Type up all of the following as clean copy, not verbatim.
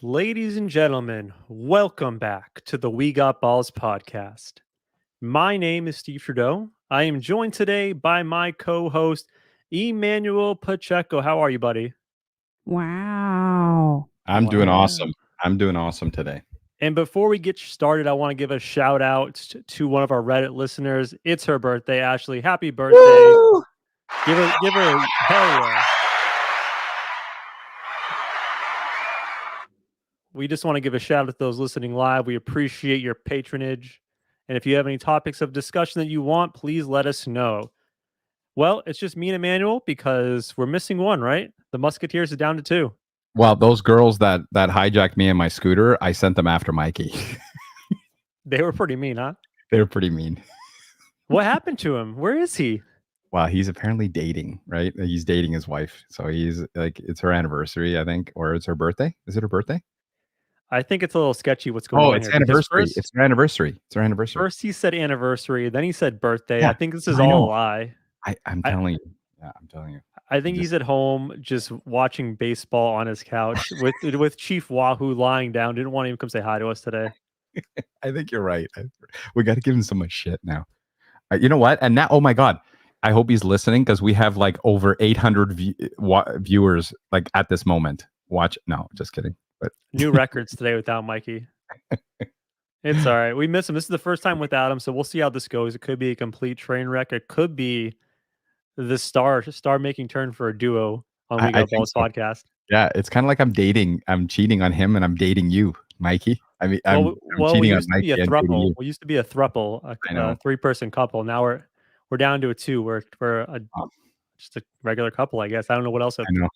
Ladies and gentlemen, welcome back to the We Got Balls podcast. My name is Steve Trudeau. I am joined today by my co-host, Emmanuel Pacheco. How are you, buddy? Wow. I'm doing Wow. awesome. I'm doing awesome today. And before we get started, I want to give a shout out to one of our Reddit listeners. It's her birthday, Ashley. Happy birthday. Woo! Give her hell yeah. We just want to give a shout out to those listening live. We appreciate your patronage. And if you have any topics of discussion that you want, please let us know. Well, it's just me and Emmanuel because we're missing one, right? The Musketeers are down to two. Well, those girls that hijacked me and my scooter, I sent them after Mikey. They were pretty mean, huh? They're pretty mean. What happened to him? Where is he? Well, he's apparently dating, right? He's dating his wife. So he's like, it's her anniversary, I think, or it's her birthday. Is it her birthday? I think it's a little sketchy what's going Oh, on it's here. anniversary. It's her anniversary. It's her anniversary. First he said anniversary, then he said birthday. Yeah, I think this is I all know. a lie. I'm telling you. Yeah, I'm telling you. I think he's at home just watching baseball on his couch with Chief Wahoo lying down. Didn't want him to come say hi to us today. I think you're right. We got to give him so much shit now. You know what? And now, oh my God, I hope he's listening because we have like over 800 viewers like at this moment. No, just kidding. But New records today without Mikey. It's all right. We miss him. This is the first time without him, so we'll see how this goes. It could be a complete train wreck. It could be the star-making turn for a duo on We Got Balls podcast. Yeah, it's kind of like I'm cheating on him and I'm dating you, Mikey. I mean, I'm cheating we on used to be Mikey a and dating throuple. you. We used to be a throuple, a three-person couple. Now we're down to a two. We're just a regular couple, I guess. I don't know what else. I know.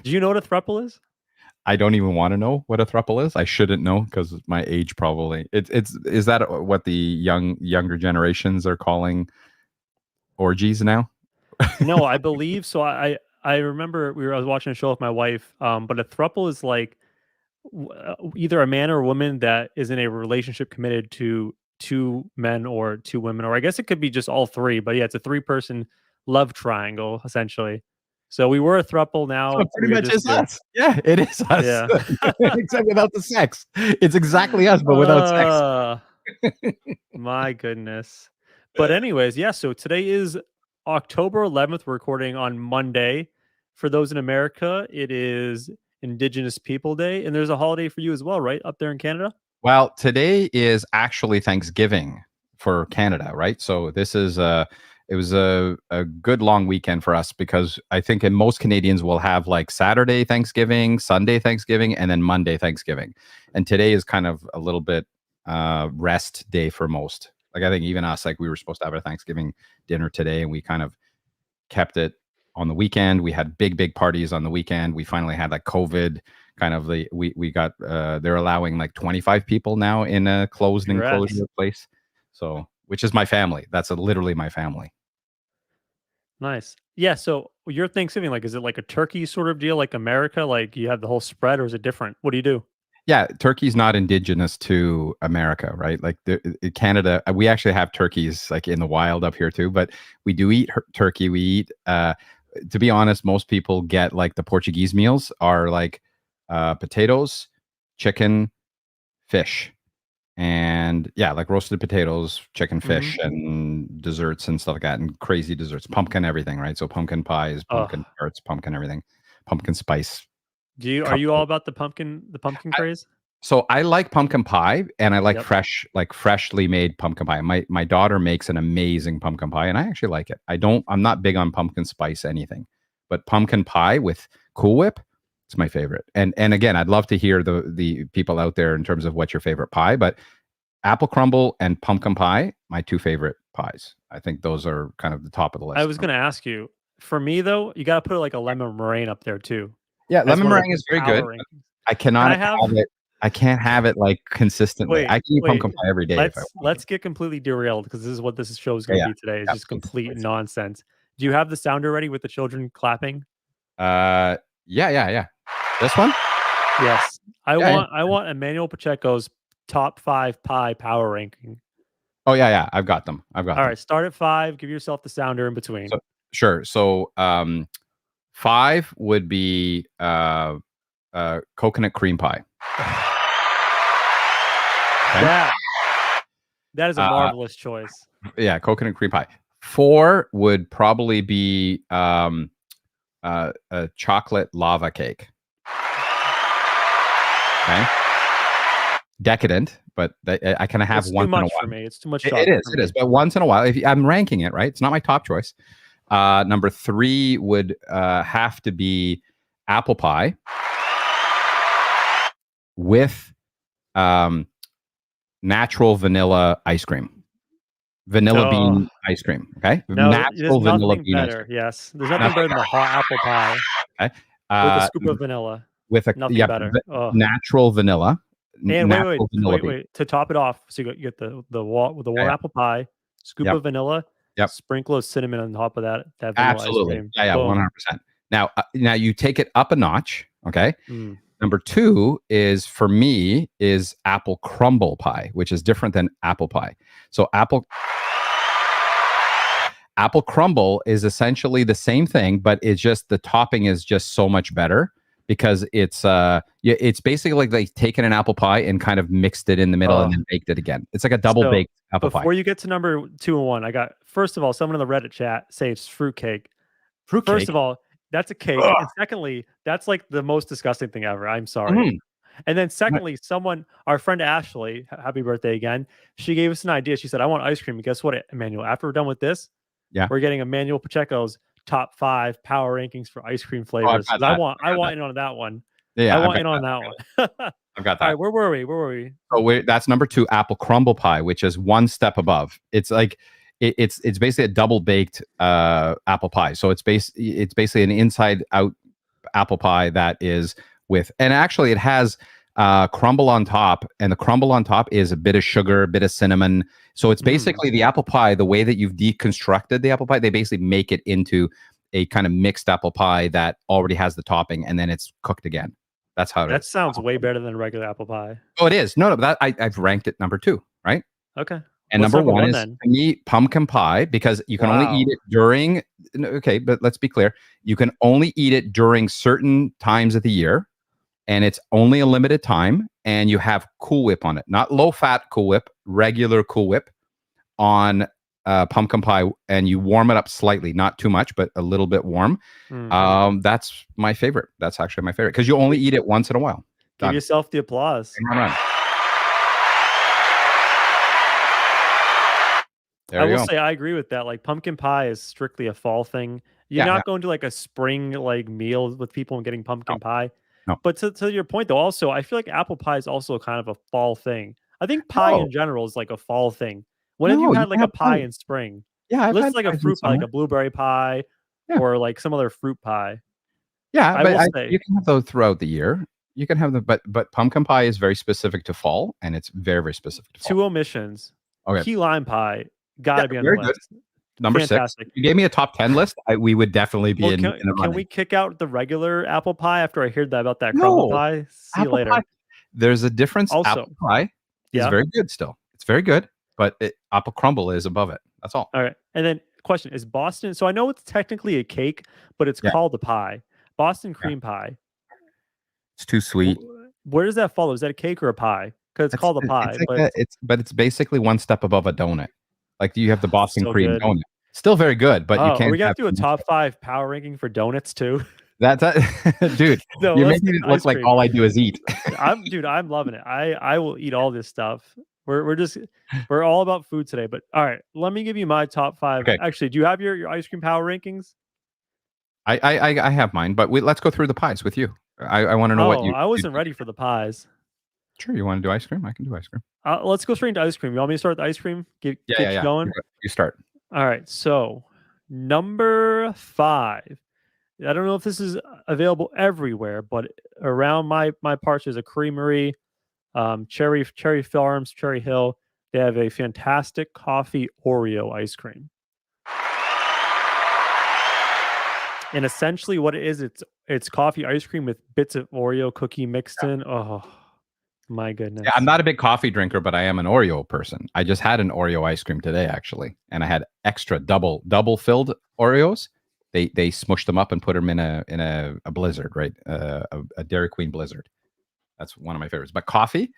Do you know what a throuple is? I don't even want to know what a throuple is. I shouldn't know because my age probably. Is that what the younger generations are calling orgies now? No, I believe so. I remember I was watching a show with my wife, but a throuple is like either a man or a woman that is in a relationship committed to two men or two women, or I guess it could be just all three. But yeah, it's a three-person love triangle essentially. So we were a throuple. Now So pretty much is us. Yeah, it is us. Yeah. Except without the sex. It's exactly us, but without sex. My goodness. But anyways, yeah. So today is October 11th. We're recording on Monday. For those in America, it is Indigenous People Day, and there's a holiday for you as well, right? Up there in Canada. Well, today is actually Thanksgiving for Canada, right? So this is it was a good long weekend for us because I think most Canadians will have like Saturday Thanksgiving, Sunday Thanksgiving, and then Monday Thanksgiving. And today is kind of a little bit rest day for most. Like I think even us, like we were supposed to have a Thanksgiving dinner today, and we kind of kept it on the weekend. We had big parties on the weekend. We finally had like COVID kind of we got they're allowing like 25 people now in a closed enclosure place. So which is my family. That's literally my family. Nice. Yeah. So your Thanksgiving, like, is it like a turkey sort of deal, like America? Like you have the whole spread, or is it different? What do you do? Yeah, turkey's not indigenous to America, right? Like Canada, we actually have turkeys like in the wild up here too, but we do eat turkey. We eat, to be honest, most people get like the Portuguese meals are like potatoes, chicken, fish. And yeah, like roasted potatoes, chicken, fish, and desserts and stuff like that, and crazy desserts, pumpkin, everything, right? So pumpkin pies, pumpkin tarts, pumpkin everything, pumpkin spice. Are you all about the pumpkin craze? So I like pumpkin pie, and I like freshly made pumpkin pie. My daughter makes an amazing pumpkin pie, and I actually like it. I'm not big on pumpkin spice anything, but pumpkin pie with Cool Whip, it's my favorite. And again, I'd love to hear the people out there in terms of what's your favorite pie, but apple crumble and pumpkin pie, my two favorite pies. I think those are kind of the top of the list. I was going to ask you. For me though, you got to put like a lemon meringue up there too. Yeah, lemon meringue is very good. I cannot have it. I can't have it like consistently. I can eat pumpkin pie every day. Let's get completely derailed because this is what this show is going to be today. It's just complete nonsense. Do you have the sounder ready with the children clapping? Yeah. This one? Yes. I want Emmanuel Pacheco's top 5 pie power ranking. Oh yeah. I've got them. All right, start at 5. Give yourself the sounder in between. Sure. So 5 would be coconut cream pie. Okay? That is a marvelous choice. Yeah, coconut cream pie. 4 would probably be a chocolate lava cake. Okay. Decadent, but I kind of have It's once too much in a while. for me. It's too much It chocolate. is. It is. But once in a while, I'm ranking it, right? It's not my top choice. Number 3 would have to be apple pie with natural vanilla ice cream. Vanilla bean ice cream. Okay. No, there's Natural vanilla nothing bean ice better. cream. Yes, there's nothing better than the hot apple pie Okay. with a scoop of vanilla. With a Nothing better. natural vanilla. And Natural vanilla bean. wait. To top it off, so you get the warm apple pie, scoop Yep. of vanilla, Yep. sprinkle of cinnamon on top of that vanilla Absolutely. ice cream. Yeah, 100%. Now you take it up a notch. Okay. Mm. Number 2 is for me is apple crumble pie, which is different than apple pie. So apple crumble is essentially the same thing, but it's just the topping is just so much better because it's basically like they've taken an apple pie and kind of mixed it in the middle and then baked it again. It's like a double baked apple pie. Before you get to number 2 and 1, I got first of all, someone in the Reddit chat say it's fruitcake. Fruitcake. First of all, that's a cake, and secondly, that's like the most disgusting thing ever. I'm sorry. And then secondly, our friend Ashley, happy birthday again. She gave us an idea. She said, "I want ice cream." And guess what, Emmanuel? After we're done with this, we're getting Emmanuel Pacheco's top 5 power rankings for ice cream flavors. I want in on that one. Yeah, I want in on that one. I've got that. All right, where were we? So that's number 2, apple crumble pie, which is one step above. It's like it's basically a double baked apple pie. So it's basically an inside out apple pie that is with, and actually it has crumble on top, and the crumble on top is a bit of sugar, a bit of cinnamon. So it's basically the apple pie, the way that you've deconstructed the apple pie, they basically make it into a kind of mixed apple pie that already has the topping, and then it's cooked again. That's how it is. That sounds way better than regular apple pie. Oh, it is. No, that I've ranked it number 2, right? Okay. And number 1 is to me pumpkin pie, because you can only eat it during. Okay, but let's be clear. You can only eat it during certain times of the year, and it's only a limited time. And you have Cool Whip on it, not low fat Cool Whip, regular Cool Whip on pumpkin pie, and you warm it up slightly, not too much, but a little bit warm. That's my favorite. That's actually my favorite because you only eat it once in a while. Give yourself the applause. I will say I agree with that. Like pumpkin pie is strictly a fall thing. You're not going to like a spring like meal with people and getting pumpkin pie. No. But to your point though, also I feel like apple pie is also kind of a fall thing. I think pie in general is like a fall thing. When have you had like a pie in spring? Yeah, I've had like a fruit pie, like a blueberry pie or like some other fruit pie. Yeah, but you can have those throughout the year. You can have them, but pumpkin pie is very specific to fall, and it's very, very specific to fall. 2 omissions. Okay. Key lime pie. Gotta be on the list. Number Fantastic. 6. You gave me a top 10 list. We would definitely be in the running. Can we kick out the regular apple pie after I heard about that crumble pie? See you later. Pie, there's a difference. Also, apple pie is very good still. It's very good, but apple crumble is above it. That's all. All right. And then question, is Boston, so I know it's technically a cake, but it's called a pie. Boston cream pie. It's too sweet. Where does that follow? Is that a cake or a pie? Because it's called a pie. But it's basically one step above a donut. Like you have the Boston cream donut. Still very good, but you can't. Are we gonna do a top 5 power ranking for donuts too? That dude, no, you're making it look like all I do is eat. I'm loving it. I will eat all this stuff. We're all about food today. But all right, let me give you my top 5. Okay. Actually, do you have your ice cream power rankings? I have mine, but let's go through the pies with you. I want to know what you. I wasn't ready for the pies. Sure, you want to do ice cream? I can do ice cream. Let's go straight into ice cream. You want me to start with ice cream? Get you going? You start. All right. So, number 5. I don't know if this is available everywhere, but around my parts, there's a creamery, Cherry Farms, Cherry Hill. They have a fantastic coffee Oreo ice cream. And essentially what it is, it's coffee ice cream with bits of Oreo cookie mixed in. Oh, my goodness. Yeah, I'm not a big coffee drinker, but I am an Oreo person. I just had an Oreo ice cream today, actually. And I had extra double filled Oreos. They smush them up and put them in a blizzard, right? A Dairy Queen blizzard. That's one of my favorites. But coffee,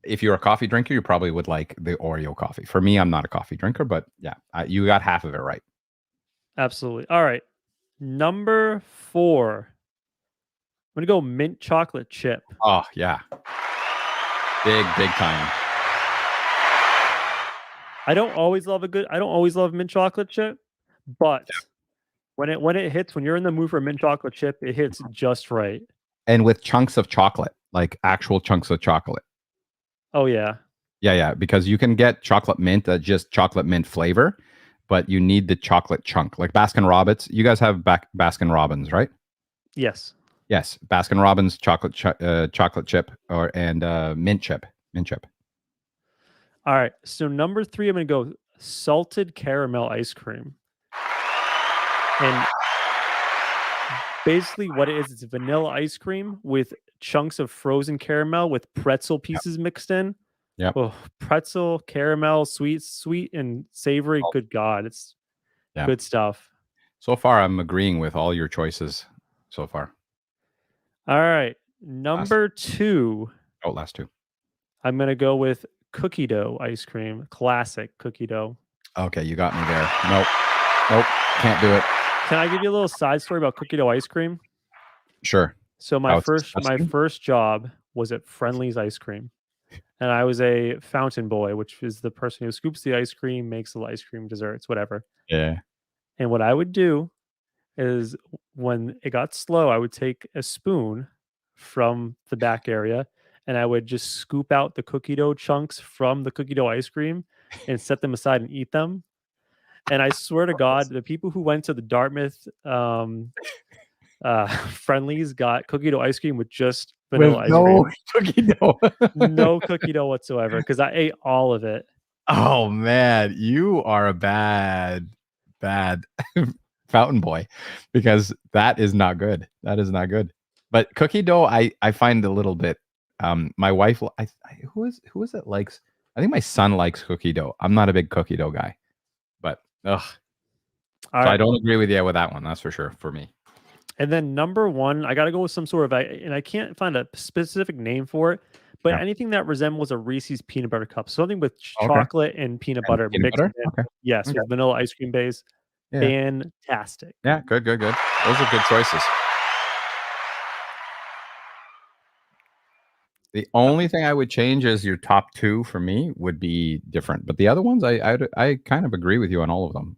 if you're a coffee drinker, you probably would like the Oreo coffee. For me, I'm not a coffee drinker, but yeah, you got half of it right. Absolutely. All right. Number 4. I'm gonna go mint chocolate chip. Oh yeah, big time. I don't always love mint chocolate chip, but when it hits, when you're in the mood for a mint chocolate chip, it hits just right. And with chunks of chocolate, like actual chunks of chocolate. Oh yeah. Yeah, because you can get chocolate mint, just chocolate mint flavor, but you need the chocolate chunk. Like Baskin Robbins, you guys have Baskin Robbins, right? Yes. Yes, Baskin Robbins chocolate chip and mint chip. All right. So number 3, I'm gonna go salted caramel ice cream. And basically what it is, it's vanilla ice cream with chunks of frozen caramel with pretzel pieces mixed in. Yep. Oh, pretzel, caramel, sweet and savory. Good God, it's good stuff. So far, I'm agreeing with all your choices so far. All right. Number 2. Oh, last 2. I'm going to go with cookie dough ice cream. Classic cookie dough. Okay, you got me there. Nope. Can't do it. Can I give you a little side story about cookie dough ice cream? Sure. So my first job was at Friendly's Ice Cream. And I was a fountain boy, which is the person who scoops the ice cream, makes the ice cream, desserts, whatever. Yeah. And what I would do is when it got slow, I would take a spoon from the back area and I would just scoop out the cookie dough chunks from the cookie dough ice cream and set them aside and eat them. And I swear to God, the people who went to the Dartmouth Friendlies got cookie dough ice cream with just vanilla ice cream. Cookie dough. No cookie dough whatsoever because I ate all of it. Oh man, you are a bad fountain boy because that is not good. That is not good. But cookie dough, I find a little bit. My wife, who is it likes? I think my son likes cookie dough. I'm not a big cookie dough guy, but ugh. I don't agree with you with that one. That's for sure for me. And then number 1, I got to go with some sort of, and I can't find a specific name for it, but anything that resembles a Reese's peanut butter cup, something with chocolate and peanut butter mixed in. Okay. Yes, with vanilla ice cream base. Yeah. Fantastic. Yeah, good. Those are good choices. The only thing I would change is your top 2 for me would be different, but the other ones I kind of agree with you on all of them.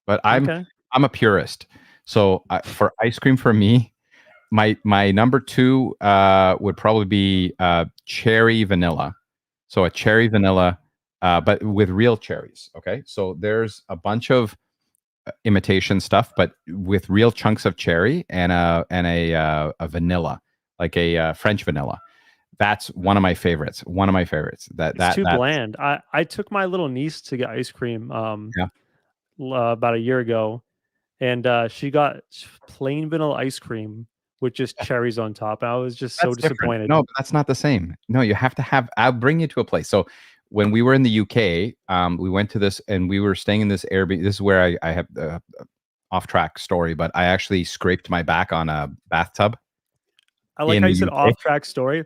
But I'm a purist, so for ice cream for me, my number 2 would probably be cherry vanilla. So a cherry vanilla, but with real cherries. Okay, so there's a bunch of imitation stuff, but with real chunks of cherry and a vanilla, like a French vanilla. That's one of my favorites. That's too bland. I took my little niece to get ice cream about a year ago, and she got plain vanilla ice cream with just cherries on top. I was just so disappointed. No, but that's not the same. No, you have to have. I'll bring you to a place. So when we were in the UK, we went to this, and we were staying in this Airbnb. This is where I have the off-track story, but I actually scraped my back on a bathtub. I like how you said off-track story.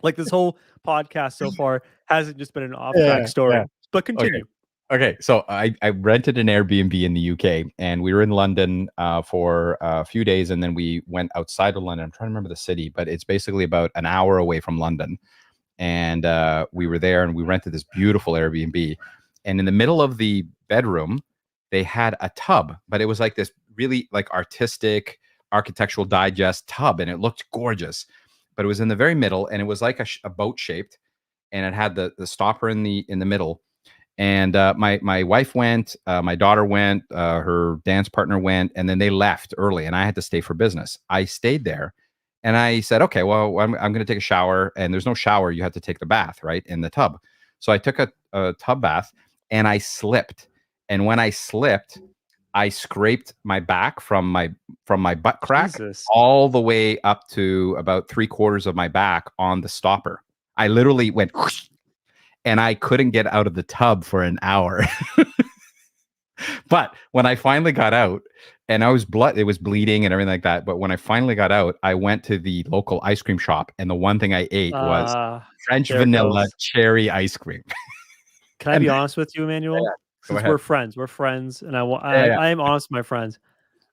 Like this whole podcast so far hasn't just been an off-track story, but continue. Okay, so I rented an Airbnb in the UK, and we were in London for a few days, and then we went outside of London. I'm trying to remember the city, but it's basically about an hour away from London. And we were there, and we rented this beautiful Airbnb. And in the middle of the bedroom, they had a tub, but it was like this really like artistic Architectural Digest tub, and it looked gorgeous. But it was in the very middle, and it was like a boat shaped, and it had the stopper in the middle. And my wife went, my daughter went, her dance partner went, and then they left early, and I had to stay for business. I stayed there, and I said, okay, well, I'm going to take a shower, and there's no shower. You have to take the bath, right, in the tub. So I took a tub bath, and I slipped. And when I slipped, I scraped my back from my butt crack all the way up to about 3/4 of my back on the stopper. I literally went whoosh, and I couldn't get out of the tub for an hour. But when I finally got out, and I was it was bleeding and everything like that. But when I finally got out, I went to the local ice cream shop, and the one thing I ate was French There it vanilla goes. cherry ice cream. Can I And be honest with you, yeah, Emmanuel? go Since ahead. we're friends, and Yeah, yeah. I am honest with my friends.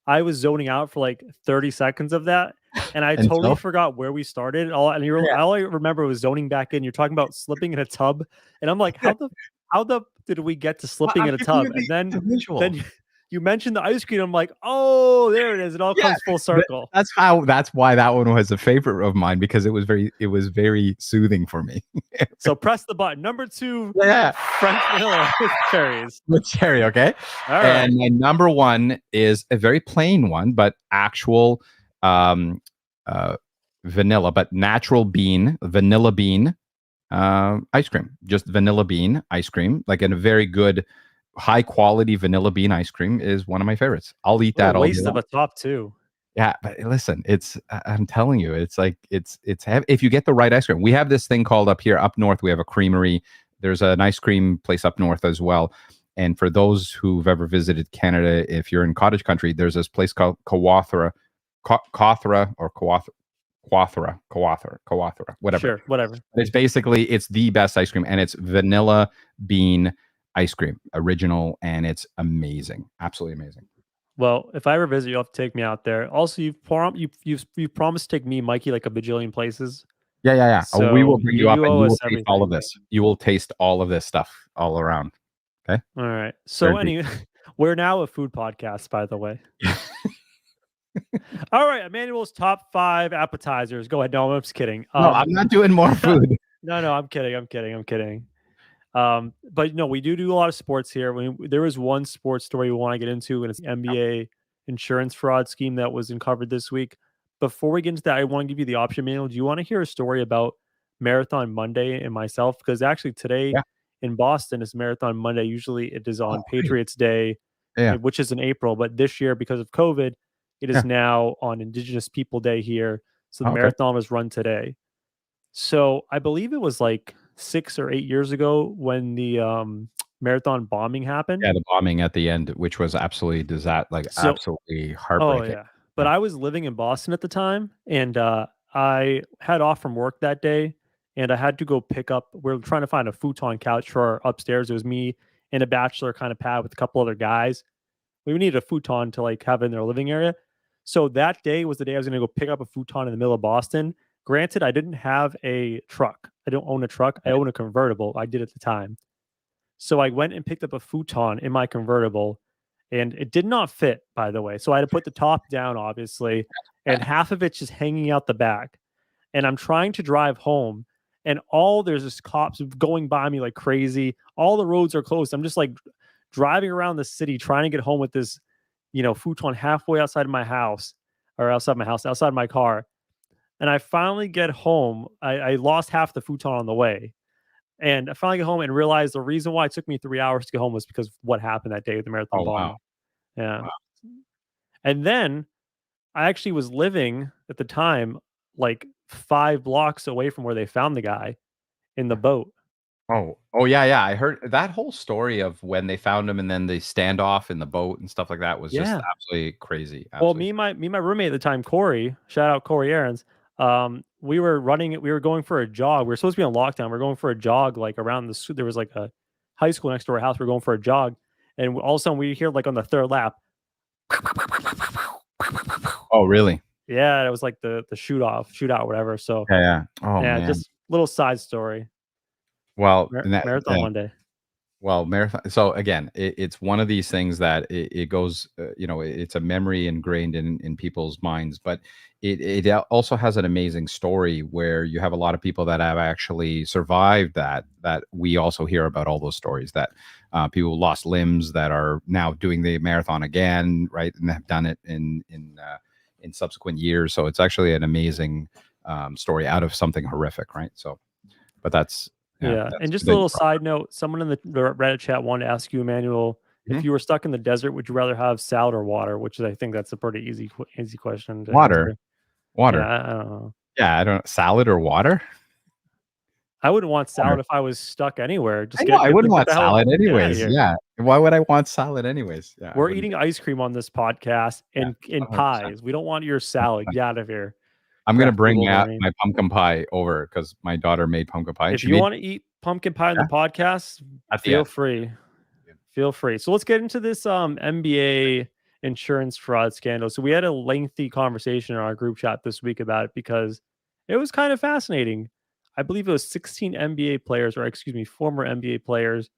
I was zoning out for like 30 seconds of that, and I totally Until forgot where we started. yeah, All I remember was zoning back in. You're talking about slipping in a tub, and I'm like, yeah. how the did we get to slipping I'm in a giving tub? you And the visual. then you mentioned the ice cream. I'm like, oh, there it is. It all Yeah, comes full circle. that's why that one was a favorite of mine, because it was very soothing for me. So press the button. Number two, Yeah. French vanilla with cherries. With cherry, okay? All right. And my number one is a very plain one, but actual um uh vanilla, but natural bean, vanilla bean ice cream. Just vanilla bean ice cream, like in a very good high quality vanilla bean ice cream is one of my favorites. I'll eat What a that all day waste of long. a top two. Yeah, but listen, I'm telling you, it's like if you get the right ice cream. We have this thing called up here up north, we have a creamery. There's an ice cream place up north as well. And for those who've ever visited Canada, if you're in cottage country, there's this place called Kawathra, Kawathra or Kawathra, whatever. Sure, whatever. It's basically it's the best ice cream, and it's vanilla bean ice cream, original, and it's amazing, absolutely amazing. Well, if I ever visit, you'll have to take me out there. Also, you've promised to take me, Mikey, like a bajillion places. Yeah, yeah, yeah. We will So bring you up, you and owe you will us taste all of everything. this. You will taste all of this stuff all around. Okay, All right. So guaranteed. anyway, we're now a food podcast, by the way. All right, Emmanuel's top 5 appetizers. Go ahead. No, I'm just kidding. No, I'm not doing more food. No, I'm kidding. I'm kidding. But no, we do a lot of sports here. There is one sports story we want to get into, and it's the NBA insurance fraud scheme that was uncovered this week. Before we get into that, I want to give you the option, Manuel. Do you want to hear a story about Marathon Monday and myself? Because actually today Yeah. in Boston is Marathon Monday. Usually it is Oh, on great. Patriots Day, Yeah, which is in April. But this year, because of COVID, it yeah. is now on Indigenous People Day here. So the Oh, okay. marathon was run today. So I believe it was like 6 or 8 years ago when the marathon bombing happened. Yeah, the bombing at the end, which was absolutely So absolutely oh heartbreaking. yeah. But Yeah. I was living in Boston at the time, and I had off from work that day, and I had to go pick up. We're trying to find a futon couch for our upstairs. It was me and a bachelor kind of pad with a couple other guys. We needed a futon to like have in their living area. So that day was the day I was going to go pick up a futon in the middle of Boston. Granted, I didn't have a truck. I don't own a truck. I own a convertible. I did at the time. So I went and picked up a futon in my convertible, and it did not fit, by the way. So I had to put the top down, obviously, and half of it's just hanging out the back. And I'm trying to drive home, and there's this cops going by me like crazy. All the roads are closed. I'm just like driving around the city trying to get home with this, futon halfway outside of my house, or outside my car. And I finally get home. I lost half the futon on the way. And I finally get home and realized the reason why it took me 3 hours to get home was because of what happened that day with the marathon Oh, wow. bombing. Yeah. Wow. And then I actually was living at the time like 5 blocks away from where they found the guy in the boat. Oh, oh yeah, yeah. I heard that whole story of when they found him and then the standoff in the boat and stuff like that was just Yeah. absolutely crazy. Well, Absolutely. me and my roommate at the time, Corey, shout out Corey Aarons. We were going for a jog. We were supposed to be on lockdown. We were going for a jog like around there was like a high school next to our house. We were going for a jog. And all of a sudden we hear like on the third lap. Oh, really? Yeah, it was like the shootout, whatever. So Yeah, yeah. Oh, yeah, man. just little side story. Well, and that Marathon Monday. well, marathon. So again, it's one of these things that it goes, it's a memory ingrained in people's minds, but it also has an amazing story where you have a lot of people that have actually survived that we also hear about all those stories that people lost limbs that are now doing the marathon again, right, and have done it in subsequent years. So it's actually an amazing story out of something horrific, right? So, but that's yeah, Yeah, and that's just good a that you little brought side note: someone in the Reddit chat wanted to ask you, Emmanuel, that up. if Mhm. you were stuck in the desert, would you rather have salad or water? Which is, I think, that's a pretty easy question to Water, answer. Yeah, water. I don't know. Yeah, I don't salad or water? I wouldn't want Water. salad if I was stuck anywhere. I Just know, I wouldn't get want the hell salad get out of anyways, here. yeah. Why would I want salad anyways? Yeah, I We're wouldn't. eating ice cream on this podcast Yeah, and 100%. pies. We don't want your salad. Get out of here, I'm gonna crafty bring Wolverine. my pumpkin pie over because my daughter made pumpkin pie and If she you made want to eat pumpkin pie on the yeah, podcast, at the feel end. free. Feel free. So let's get into this NBA insurance fraud scandal. So we had a lengthy conversation in our group chat this week about it because it was kind of fascinating. I believe it was 16 NBA players, or excuse me, former NBA players,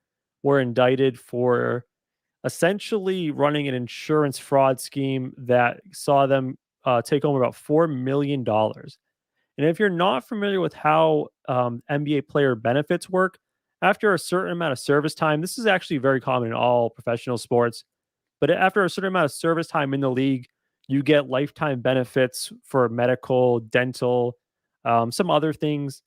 were indicted for essentially running an insurance fraud scheme that saw them take home about $4 million. And if you're not familiar with how NBA player benefits work, after a certain amount of service time, this is actually very common in all professional sports. But after a certain amount of service time in the league, you get lifetime benefits for medical, dental, some other things.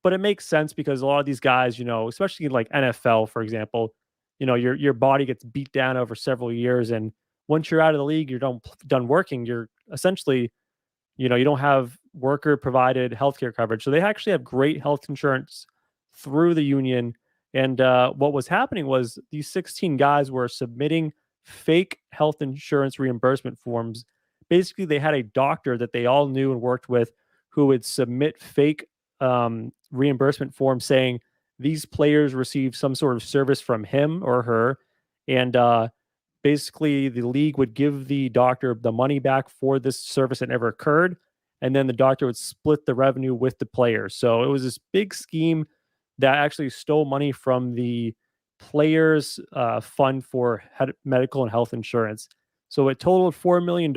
But it makes sense because a lot of these guys, especially like NFL, for example, your body gets beat down over several years, and once you're out of the league, you're done working. You're essentially you don't have worker provided healthcare coverage. So they actually have great health insurance through the union. And what was happening was these 16 guys were submitting fake health insurance reimbursement forms. Basically, they had a doctor that they all knew and worked with who would submit fake reimbursement forms saying these players received some sort of service from him or her. And basically the league would give the doctor the money back for this service that never occurred, and then the doctor would split the revenue with the players. So it was this big scheme that actually stole money from the players fund for medical and health insurance. So it totaled $4 million.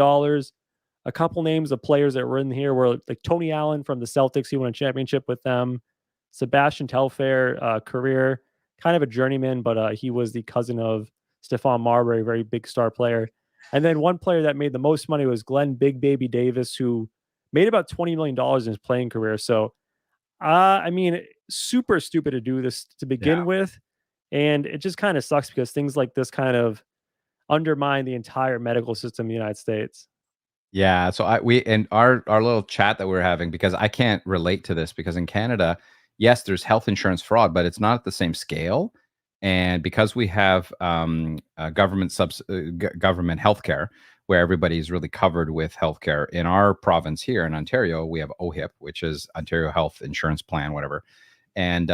A couple names of players that were in here were like Tony Allen from the Celtics. He won a championship with them. Sebastian Telfair, career kind of a journeyman, but he was the cousin of Stephon Marbury, very big star player. And then one player that made the most money was Glenn Big Baby Davis, who made about $20 million in his playing career. So, I mean, super stupid to do this to Yeah. begin with. And it just kind of sucks because things like this kind of undermine the entire medical system in the United States. Yeah, so we in our little chat that we're having, because I can't relate to this because in Canada, yes, there's health insurance fraud, but it's not at the same scale. And because we have government healthcare where everybody is really covered with healthcare in our province here in Ontario, we have OHIP, which is Ontario Health Insurance Plan, whatever, and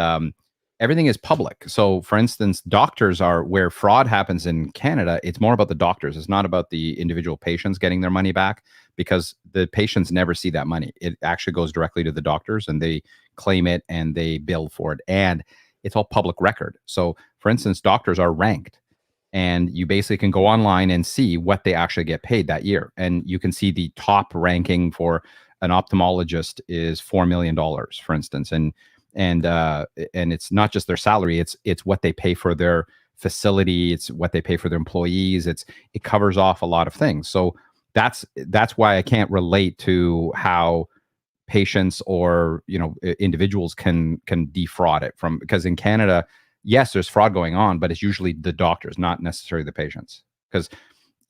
everything is public. So, for instance, doctors are where fraud happens in Canada. It's more about the doctors. It's not about the individual patients getting their money back because the patients never see that money. It actually goes directly to the doctors and they claim it and they bill for it. And it's all public record. So, for instance, doctors are ranked and you basically can go online and see what they actually get paid that year. And you can see the top ranking for an ophthalmologist is $4 million, for instance. And it's not just their salary, it's what they pay for their facility, it's what they pay for their employees, it covers off a lot of things. So that's why I can't relate to how patients or individuals can defraud it from, because in Canada, yes, there's fraud going on, but it's usually the doctors, not necessarily the patients. Because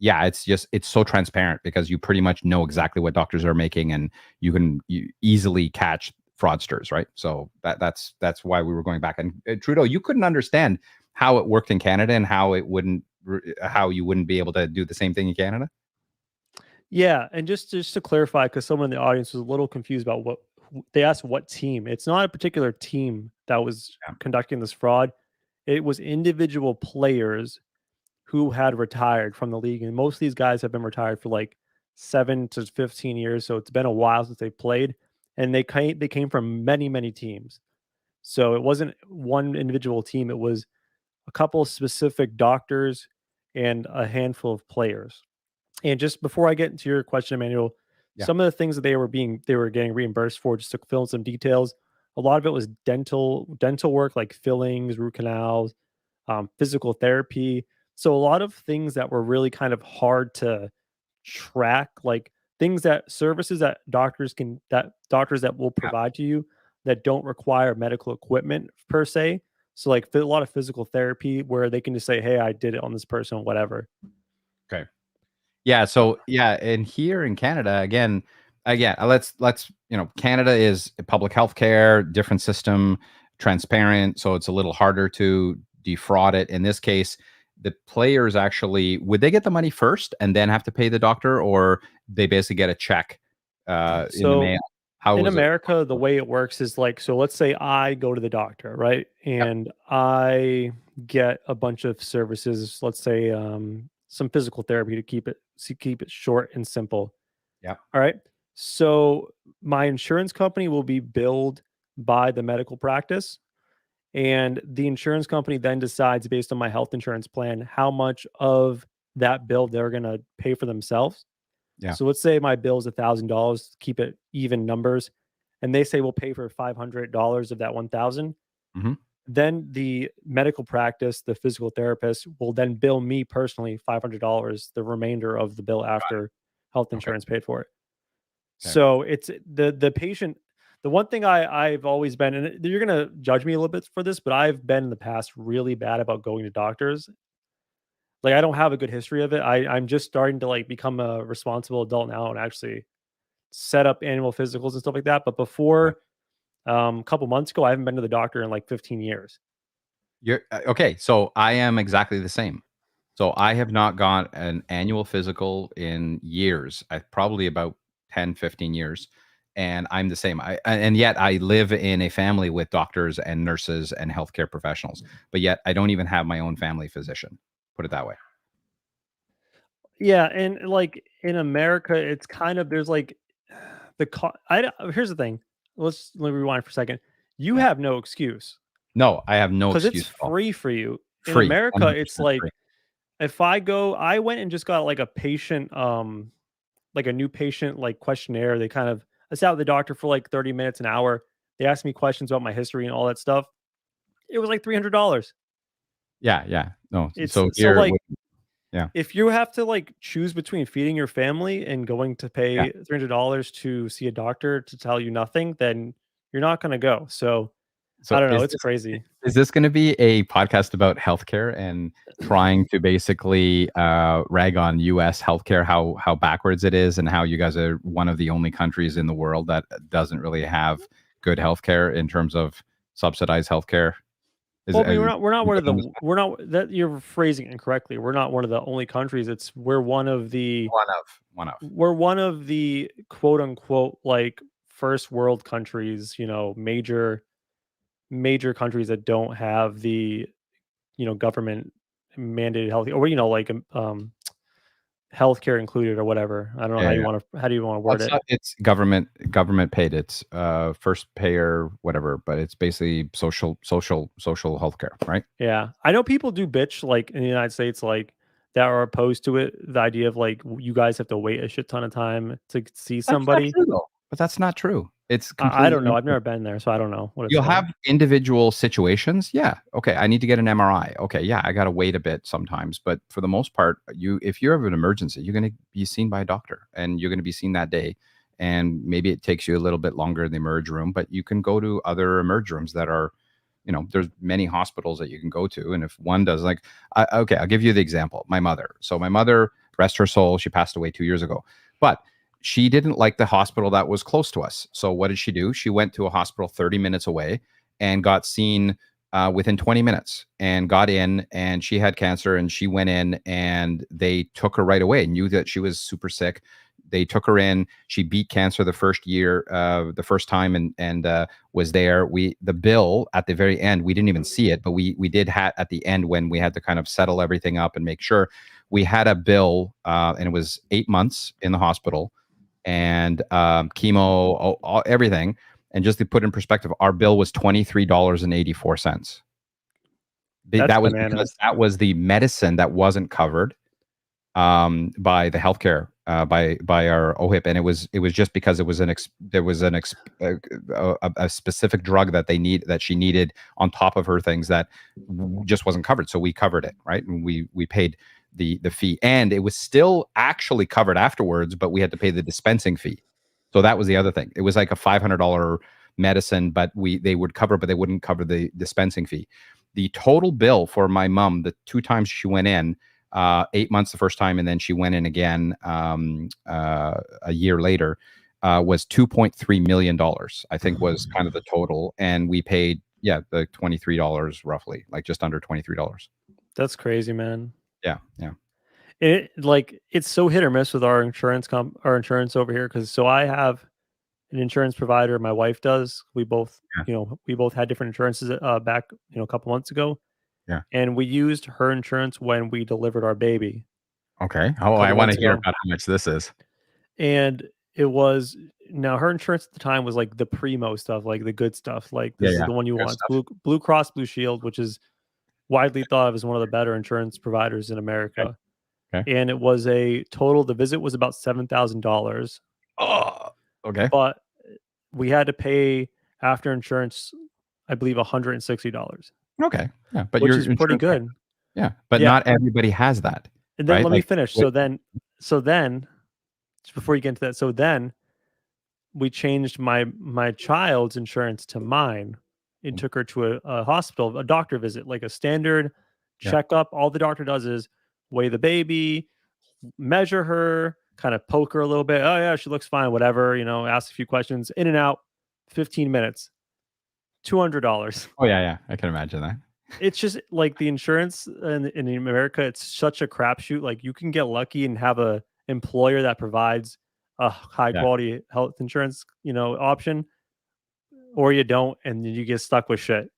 yeah, it's so transparent because you pretty much know exactly what doctors are making, and you easily catch fraudsters, right? So that's why we were going back. And Trudeau, you couldn't understand how it worked in Canada and how you wouldn't be able to do the same thing in Canada. Yeah, and just to clarify, because someone in the audience was a little confused about they asked what team. It's not a particular team that was Yeah. conducting this fraud. It was individual players who had retired from the league, and most of these guys have been retired for like 7 to 15 years. So it's been a while since they played, and they came from many teams. So it wasn't one individual team. It was a couple of specific doctors and a handful of players. And just before I get into your question, Emmanuel, Yeah. some of the things that they were getting reimbursed for, just to fill in some details. A lot of it was dental work like fillings, root canals, physical therapy. So a lot of things that were really kind of hard to track, like things that services that doctors that will Yeah. provide to you that don't require medical equipment per se. So like a lot of physical therapy where they can just say, "Hey, I did it on this person," whatever. Okay. Yeah. So yeah, and here in Canada, again, let's Canada is public health care, different system, transparent, so it's a little harder to defraud it. In this case, the players actually, would they get the money first and then have to pay the doctor, or they basically get a check in the So mail? How in was it? America, the way it works is like, so let's say I go to the doctor, right? Yep. And I get a bunch of services, let's say some physical therapy to keep it short and simple. Yep. All right. So my insurance company will be billed by the medical practice, and the insurance company then decides based on my health insurance plan how much of that bill they're going to pay for themselves. Yeah. So let's say my bill is $1,000, keep it even numbers, and they say we'll pay for $500 of that 1,000. Hmm. Then the medical practice, the physical therapist, will then bill me personally $500, the remainder of the bill after health Okay. insurance paid for it. Okay. So it's the patient. The one thing I've always been, and you're gonna judge me a little bit for this, but I've been in the past really bad about going to doctors. Like I don't have a good history of it. I'm just starting to like become a responsible adult now and actually set up annual physicals and stuff like that. But Yeah. before a couple months ago, I haven't been to the doctor in like 15 years. You're okay. So I am exactly the same. So I have not got an annual physical in years. I probably about 10, 15 years. And I'm the same. And yet I live in a family with doctors and nurses and healthcare professionals. But yet I don't even have my own family physician. Put it that way. Yeah, and like in America, it's kind of there's like here's the thing. Let me rewind for a second. You Yeah. have no excuse No, I have no because it's excuse at all. free for you. In Free. America, it's 100% like free. if I went and just got like a patient, like a new patient like questionnaire. I sat with the doctor for like 30 minutes, an hour. They asked me questions about my history and all that stuff. It was like $300. Yeah. Yeah. No. It's So so here, like yeah. if you have to like choose between feeding your family and going to Yeah. pay $300 to see a doctor to tell you nothing, then you're not going to go. So I So don't know. It's crazy. is this going to be a podcast about healthcare and trying to basically rag on U.S. healthcare, how backwards it is, and how you guys are one of the only countries in the world that doesn't really have good healthcare in terms of subsidized healthcare? Well, I mean, we're not You one guys of on the, we're not, that you're phrasing it incorrectly. We're not one of the only countries. one of. We're one of the quote unquote like first world countries, major countries that don't have the, government mandated health or, healthcare included or whatever. I don't know Yeah, yeah. how do you want to Well, word it? it's government paid. It's first payer, whatever, but it's basically social healthcare, right? Yeah. I know people do bitch like in the United States, like that are opposed to it. The idea of like you guys have to wait a shit ton of time to see That's not somebody. true though. But that's not true. It's I don't completely know. I've untrue. never been there, so I don't know what it's You'll like. have individual situations. Yeah. Okay. I need to get an MRI. Okay. Yeah. I got to wait a bit sometimes. But for the most part, if you have an emergency, you're going to be seen by a doctor and you're going to be seen that day. And maybe it takes you a little bit longer in the emerge room, but you can go to other emerge rooms that are, there's many hospitals that you can go to. And if one does, like, okay, I'll give you the example. My mother. So my mother, rest her soul, she passed away 2 years ago. But she didn't like the hospital that was close to us. So what did she do? She went to a hospital 30 minutes away and got seen within 20 minutes and got in, and she had cancer, and she went in and they took her right away, knew that she was super sick. They took her in. She beat cancer the first year, the first time, and was there. The bill at the very end, we didn't even see it, but we did at the end when we had to kind of settle everything up and make sure. We had a bill, and it was 8 months in the hospital, and chemo, everything. And just to put in perspective, our bill was $23.84. That's That was because bananas. that was the medicine that wasn't covered by the healthcare, by our OHIP, and it was just because it was there was a specific drug that she needed on top of her things that just wasn't covered, so we covered it, right? And we paid the fee, and it was still actually covered afterwards, but we had to pay the dispensing fee. So that was the other thing. It was like a $500 medicine, but they would cover, but they wouldn't cover the dispensing fee. The total bill for my mom, the 2 times she went in, 8 months the first time, and then she went in again a year later, was $2.3 million, I think, was kind of the total, and we paid the $23 roughly, like just under $23. That's crazy, man. Yeah, yeah, It's so hit or miss with our insurance over here because so I have an insurance provider. My wife does. yeah, We both had different insurances back a couple months ago, yeah. and we used her insurance when we delivered our baby Okay. a Oh, I couple want months to hear ago, about how much this is. and it was now her insurance at the time was like the primo stuff, like the good stuff. Like Yeah, this is yeah. the one you Good want. It's stuff. Blue Cross Blue Shield, which is widely thought of as one of the better insurance providers in Okay. America. Okay. And it was a total. The visit was about $7,000, Oh, okay. but we had to pay after insurance, I believe, $160, Okay. Yeah, but which your is pretty insurance, good. yeah, but Yeah, not everybody has that, and then right? let me Like, finish. wait, So then, just before you get into that, so then we changed my child's insurance to mine and took her to a hospital, a doctor visit, like a standard yeah. checkup. All the doctor does is weigh the baby, measure her, kind of poke her a little bit. Oh yeah, she looks fine, whatever, ask a few questions, in and out, 15 minutes, $200. Oh, yeah, yeah. I can imagine that. It's just like the insurance in America, it's such a crapshoot. Like you can get lucky and have a employer that provides a high Yeah. quality health insurance, option, or you don't, and then you get stuck with shit.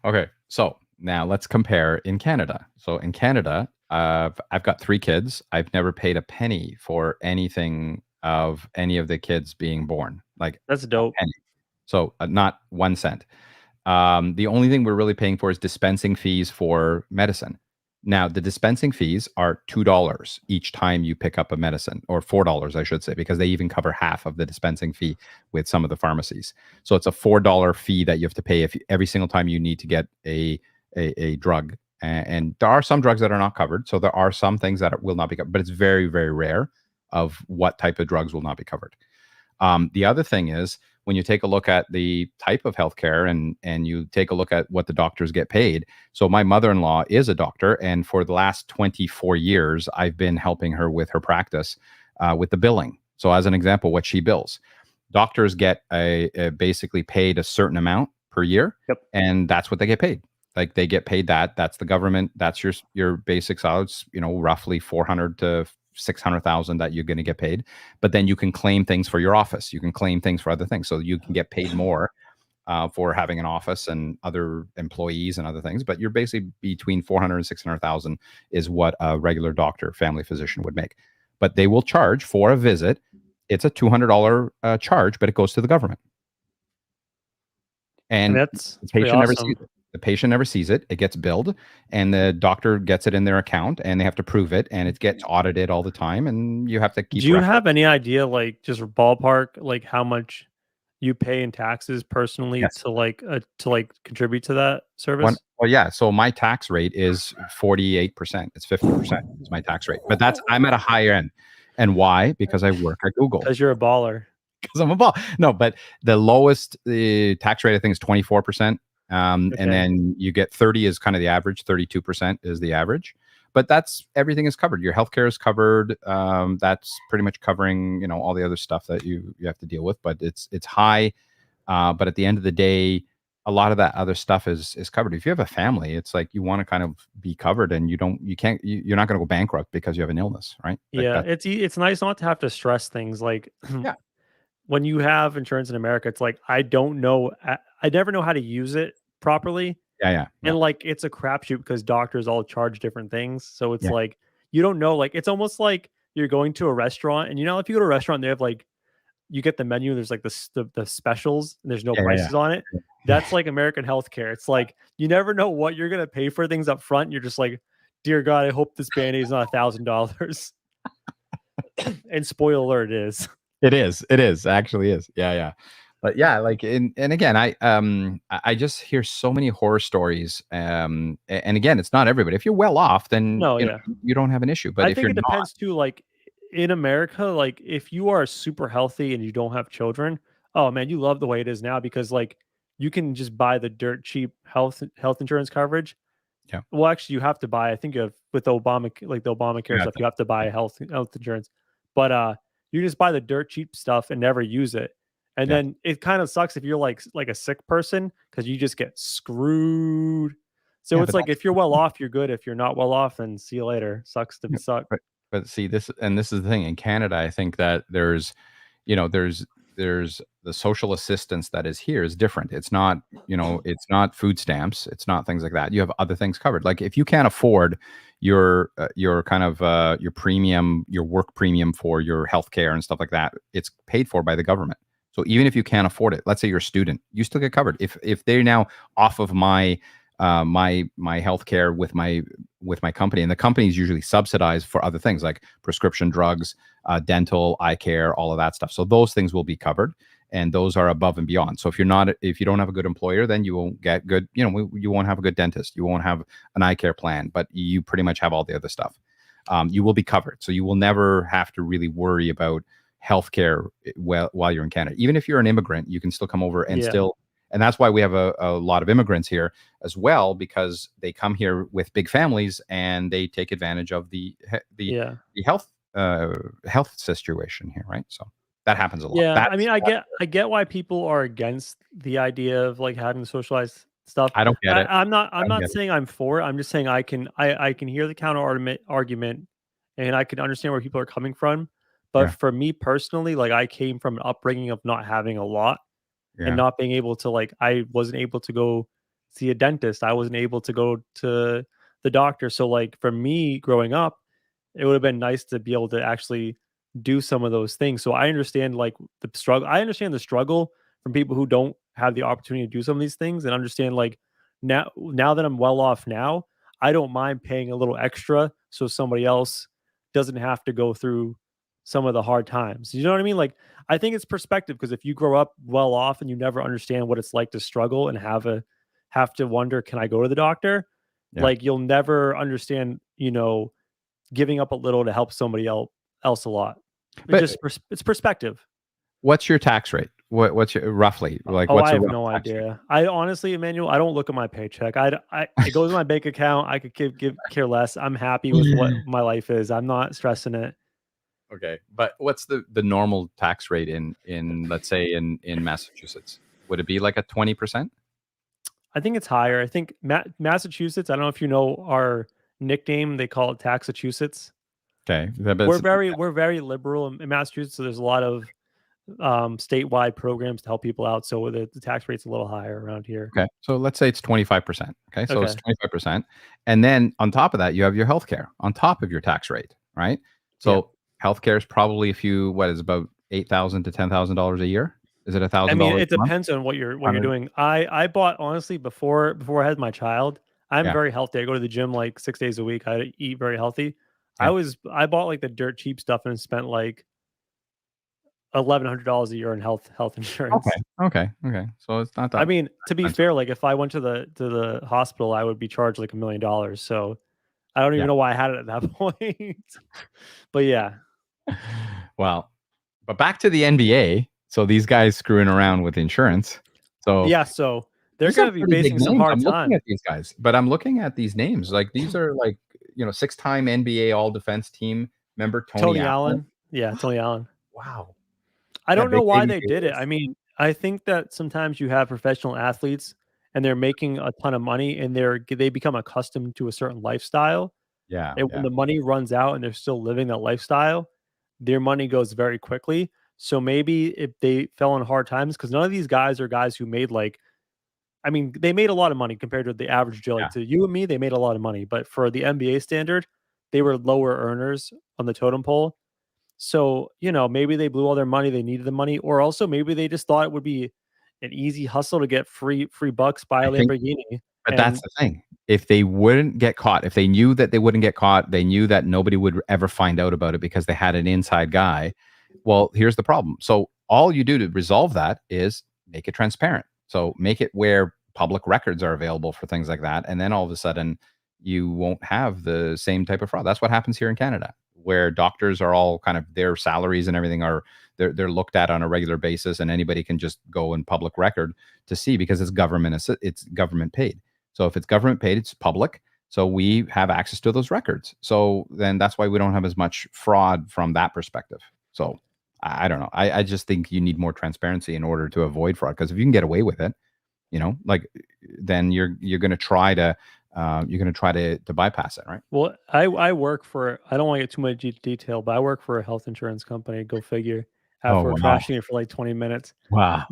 Okay. So now let's compare in Canada. So in Canada, I've got 3 kids. I've never paid a penny for anything of any of the kids being born, like That's a dope. penny. So not 1 cent. The only thing we're really paying for is dispensing fees for medicine. Now, the dispensing fees are $2 each time you pick up a medicine, or $4, I should say, because they even cover half of the dispensing fee with some of the pharmacies. So it's a $4 fee that you have to pay if every single time you need to get a drug. And there are some drugs that are not covered. So there are some things that will not be covered, but it's very, very rare of what type of drugs will not be covered. The other thing is when you take a look at the type of healthcare and you take a look at what the doctors get paid. So my mother-in-law is a doctor, and for the last 24 years, I've been helping her with her practice with the billing. So as an example, what she bills, doctors get a basically paid a certain amount per year, Yep. and that's what they get paid. Like they get paid that. That's the government. That's your basic salary. It's, roughly 400 to 600,000 that you're going to get paid. But then you can claim things for your office. You can claim things for other things. So you can get paid more for having an office and other employees and other things. But you're basically between 400 and 600,000 is what a regular doctor, family physician would make. But they will charge for a visit. It's a $200 charge, but it goes to the government. And And that's the pretty patient never sees awesome. it. The patient never sees it. It gets billed, and the doctor gets it in their account, and they have to prove it, and it gets audited all the time, and you have to Do keep you record. have any idea, like just ballpark, like how much you pay in taxes personally Yes. to contribute to that One. service? Well, yeah. So my tax rate is 48%. It's 50% is my tax rate, but I'm at a higher end. And why? Because I work at Google. Because you're a baller. Because I'm a ball. No, but the lowest tax rate I think is 24%. And Okay. then you get 30 is kind of the average. 32% is the average. But that's everything is covered. Your healthcare is covered. That's pretty much covering all the other stuff that you have to deal with. But it's high. But at the end of the day, a lot of that other stuff is covered. If you have a family, it's like you want to kind of be covered, and you're not going to go bankrupt because you have an illness, right? Like Yeah, that. it's nice not to have to stress things like Yeah, when you have insurance in America, it's like I don't know, I never know how to use it properly, yeah, yeah, yeah, and like it's a crapshoot because doctors all charge different things. So it's yeah, like you don't know. Like it's almost like you're going to a restaurant, and if you go to a restaurant, they have like you get the menu. There's like the specials, and there's no yeah, yeah, prices on it. yeah. That's like American healthcare. It's like you never know what you're gonna pay for things up front. You're just like, dear God, I hope this band aid is not $1,000. And spoiler alert, it is. It is. It is. Actually is. Yeah, yeah. But yeah, like and again, I just hear so many horror stories. And again, it's not everybody. If you're well off, then No, yeah. you don't have an issue. But I if think you're it not, depends too. Like in America, like if you are super healthy and you don't have children, oh man, you love the way it is now because like you can just buy the dirt cheap health insurance coverage. yeah, Well, actually, you have to buy. I think of with Obama, like the you Obamacare have stuff, to. you have to buy health insurance. But you just buy the dirt cheap stuff and never use it. And Yeah, then it kind of sucks if you're like a sick person because you just get screwed. So Yeah, it's but like if you're well off, you're good. If you're not well off, then see you later. Sucks to yeah, suck. but see this is the thing in Canada. I think that there's, there's the social assistance that is here is different. It's not, it's not food stamps. It's not things like that. You have other things covered. Like if you can't afford your kind of your premium, your work premium for your healthcare and stuff like that, it's paid for by the government. So even if you can't afford it, let's say you're a student, you still get covered. If they're now off of my healthcare with my company, and the company is usually subsidized for other things like prescription drugs, dental, eye care, all of that stuff. So those things will be covered, and those are above and beyond. So if you don't have a good employer, then you won't get good. You won't have a good dentist. You won't have an eye care plan, but you pretty much have all the other stuff. You will be covered, so you will never have to really worry about healthcare while you're in Canada. Even if you're an immigrant, you can still come over and Yeah. still. And that's why we have a lot of immigrants here as well, because they come here with big families and they take advantage of Yeah. the health situation here, right? So that happens a lot. Yeah. I mean, I get why people are against the idea of like having socialized stuff. I don't get it. I'm I don't not get it. saying I'm for it. I'm just saying I can hear the counter argument and I can understand where people are coming from. But Yeah, for me personally, like I came from an upbringing of not having a lot and yeah. not being able to like I wasn't able to go see a dentist. I wasn't able to go to the doctor. So like for me growing up, it would have been nice to be able to actually do some of those things. So I understand like the struggle. I understand the struggle from people who don't have the opportunity to do some of these things and understand like now that I'm well off now, I don't mind paying a little extra so somebody else doesn't have to go through some of the hard times. You know what I mean? Like I think it's perspective because if you grow up well off and you never understand what it's like to struggle and have to wonder, can I go to the doctor? Yeah. Like you'll never understand, giving up a little to help somebody else a lot. It But just it's perspective. what's your tax rate? What's your roughly like? Oh, What's I a have rough no tax rate? idea. I honestly, Emmanuel, I don't look at my paycheck. It goes in my bank account. I could give care less. I'm happy with what my life is. I'm not stressing it. Okay, but what's the normal tax rate in let's say in Massachusetts? Would it be like a 20%? I think it's higher. I think Massachusetts. I don't know if you know our nickname. They call it Taxachusetts. Okay, but it's, We're very liberal in Massachusetts. So there's a lot of statewide programs to help people out. So the tax rate's a little higher around here. okay. So let's say it's 25%. Okay, so it's Okay. 25%, and then on top of that, you have your healthcare on top of your tax rate, right? Yeah. So healthcare is probably if you what is about $8,000 to $10,000 a year. Is it a I thousand mean, dollars it a month? depends on what you're 100. doing. I bought honestly before I had my child. I'm Yeah, very healthy. I go to the gym like 6 days a week. I eat very healthy. yeah. I bought like the dirt cheap stuff and spent like $1,100 a year in health Okay, insurance. okay, okay. So it's not I that mean, to be expensive. fair, like if I went to the hospital, I would be charged like $1 million. So I don't Yeah. even know why I had it at that point. But yeah, Well, but back to the NBA. So these guys screwing around with insurance. So yeah. So they're these are gonna be pretty big facing some names. hard I'm looking time. at these guys, but I'm looking at these names. Like these are like, six-time NBA All Defense Team member Tony Tony Allen. Allen, yeah, Tony Allen. Wow. I Yeah, don't know big why baby they did it. I Davis. mean, I think that sometimes you have professional athletes and they're making a ton of money and they become accustomed to a certain lifestyle. Yeah, And when yeah, the money runs out and they're still living that lifestyle, their money goes very quickly. So maybe if they fell on hard times, because none of these guys are guys who made like, I mean, they made a lot of money compared to the average Joe. yeah. Like to you and me, they made a lot of money. But for the NBA standard, they were lower earners on the totem pole. So, maybe they blew all their money, they needed the money, or also maybe they just thought it would be an easy hustle to get free bucks, buy I a think, Lamborghini. but that's And the thing. If they wouldn't get caught, if they knew that they wouldn't get caught, they knew that nobody would ever find out about it because they had an inside guy. Well, here's the problem. So all you do to resolve that is make it transparent. So make it where public records are available for things like that. And then all of a sudden you won't have the same type of fraud. That's what happens here in Canada, where doctors are all kind of their salaries and everything are they're looked at on a regular basis, and anybody can just go in public record to see because it's government paid. So if it's government paid, it's public. So we have access to those records. So then that's why we don't have as much fraud from that perspective. So I don't know. I just think you need more transparency in order to avoid fraud. Because if you can get away with it, like then you're going to try to you're going to try to bypass it, right? Well, I work for, I don't want to get too much detail, but I work for a health insurance company. Go figure. Oh, After wow. trashing it for like 20 minutes, Wow.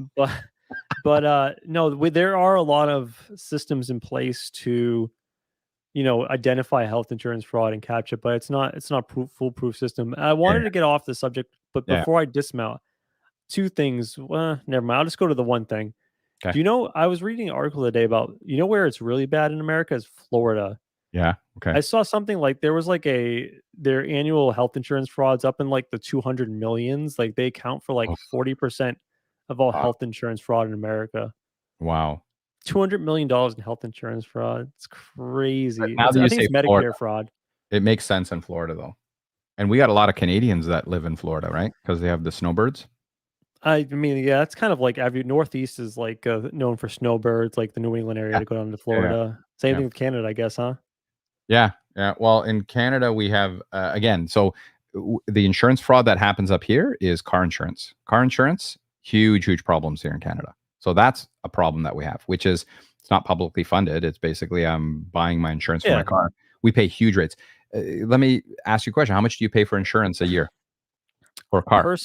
but no, there are a lot of systems in place to, identify health insurance fraud and catch it, but it's not foolproof system. I Yeah. wanted to get off the subject, but Yeah. before I dismount, two things. Well, never mind. I'll just go to the one thing. Okay. Do you know? I was reading an article today about, where it's really bad in America is Florida. Yeah. Okay. I saw something like there was like their annual health insurance frauds up in like the 200 millions. Like they account for like Oh, 40% of all wow. health insurance fraud in America. Wow. $200 million in health insurance fraud. It's But crazy. now that I you think say it's Florida, Medicare fraud. it makes sense in Florida though. And we got a lot of Canadians that live in Florida, right? Because they have the snowbirds. I mean, yeah, it's kind of like every Northeast is like known for snowbirds, like the New England area Yeah. to go down to Yeah. Florida. Same Yeah. thing with Canada, I guess, huh? Yeah. Yeah. Well, in Canada, we have, again, so the insurance fraud that happens up here is car insurance. Car insurance, huge, huge problems here in Canada. So that's a problem that we have, which is it's not publicly funded. It's basically I'm buying my insurance for my Yeah. car. We pay huge rates. Let me ask you a question. How much do you pay for insurance a year for a car?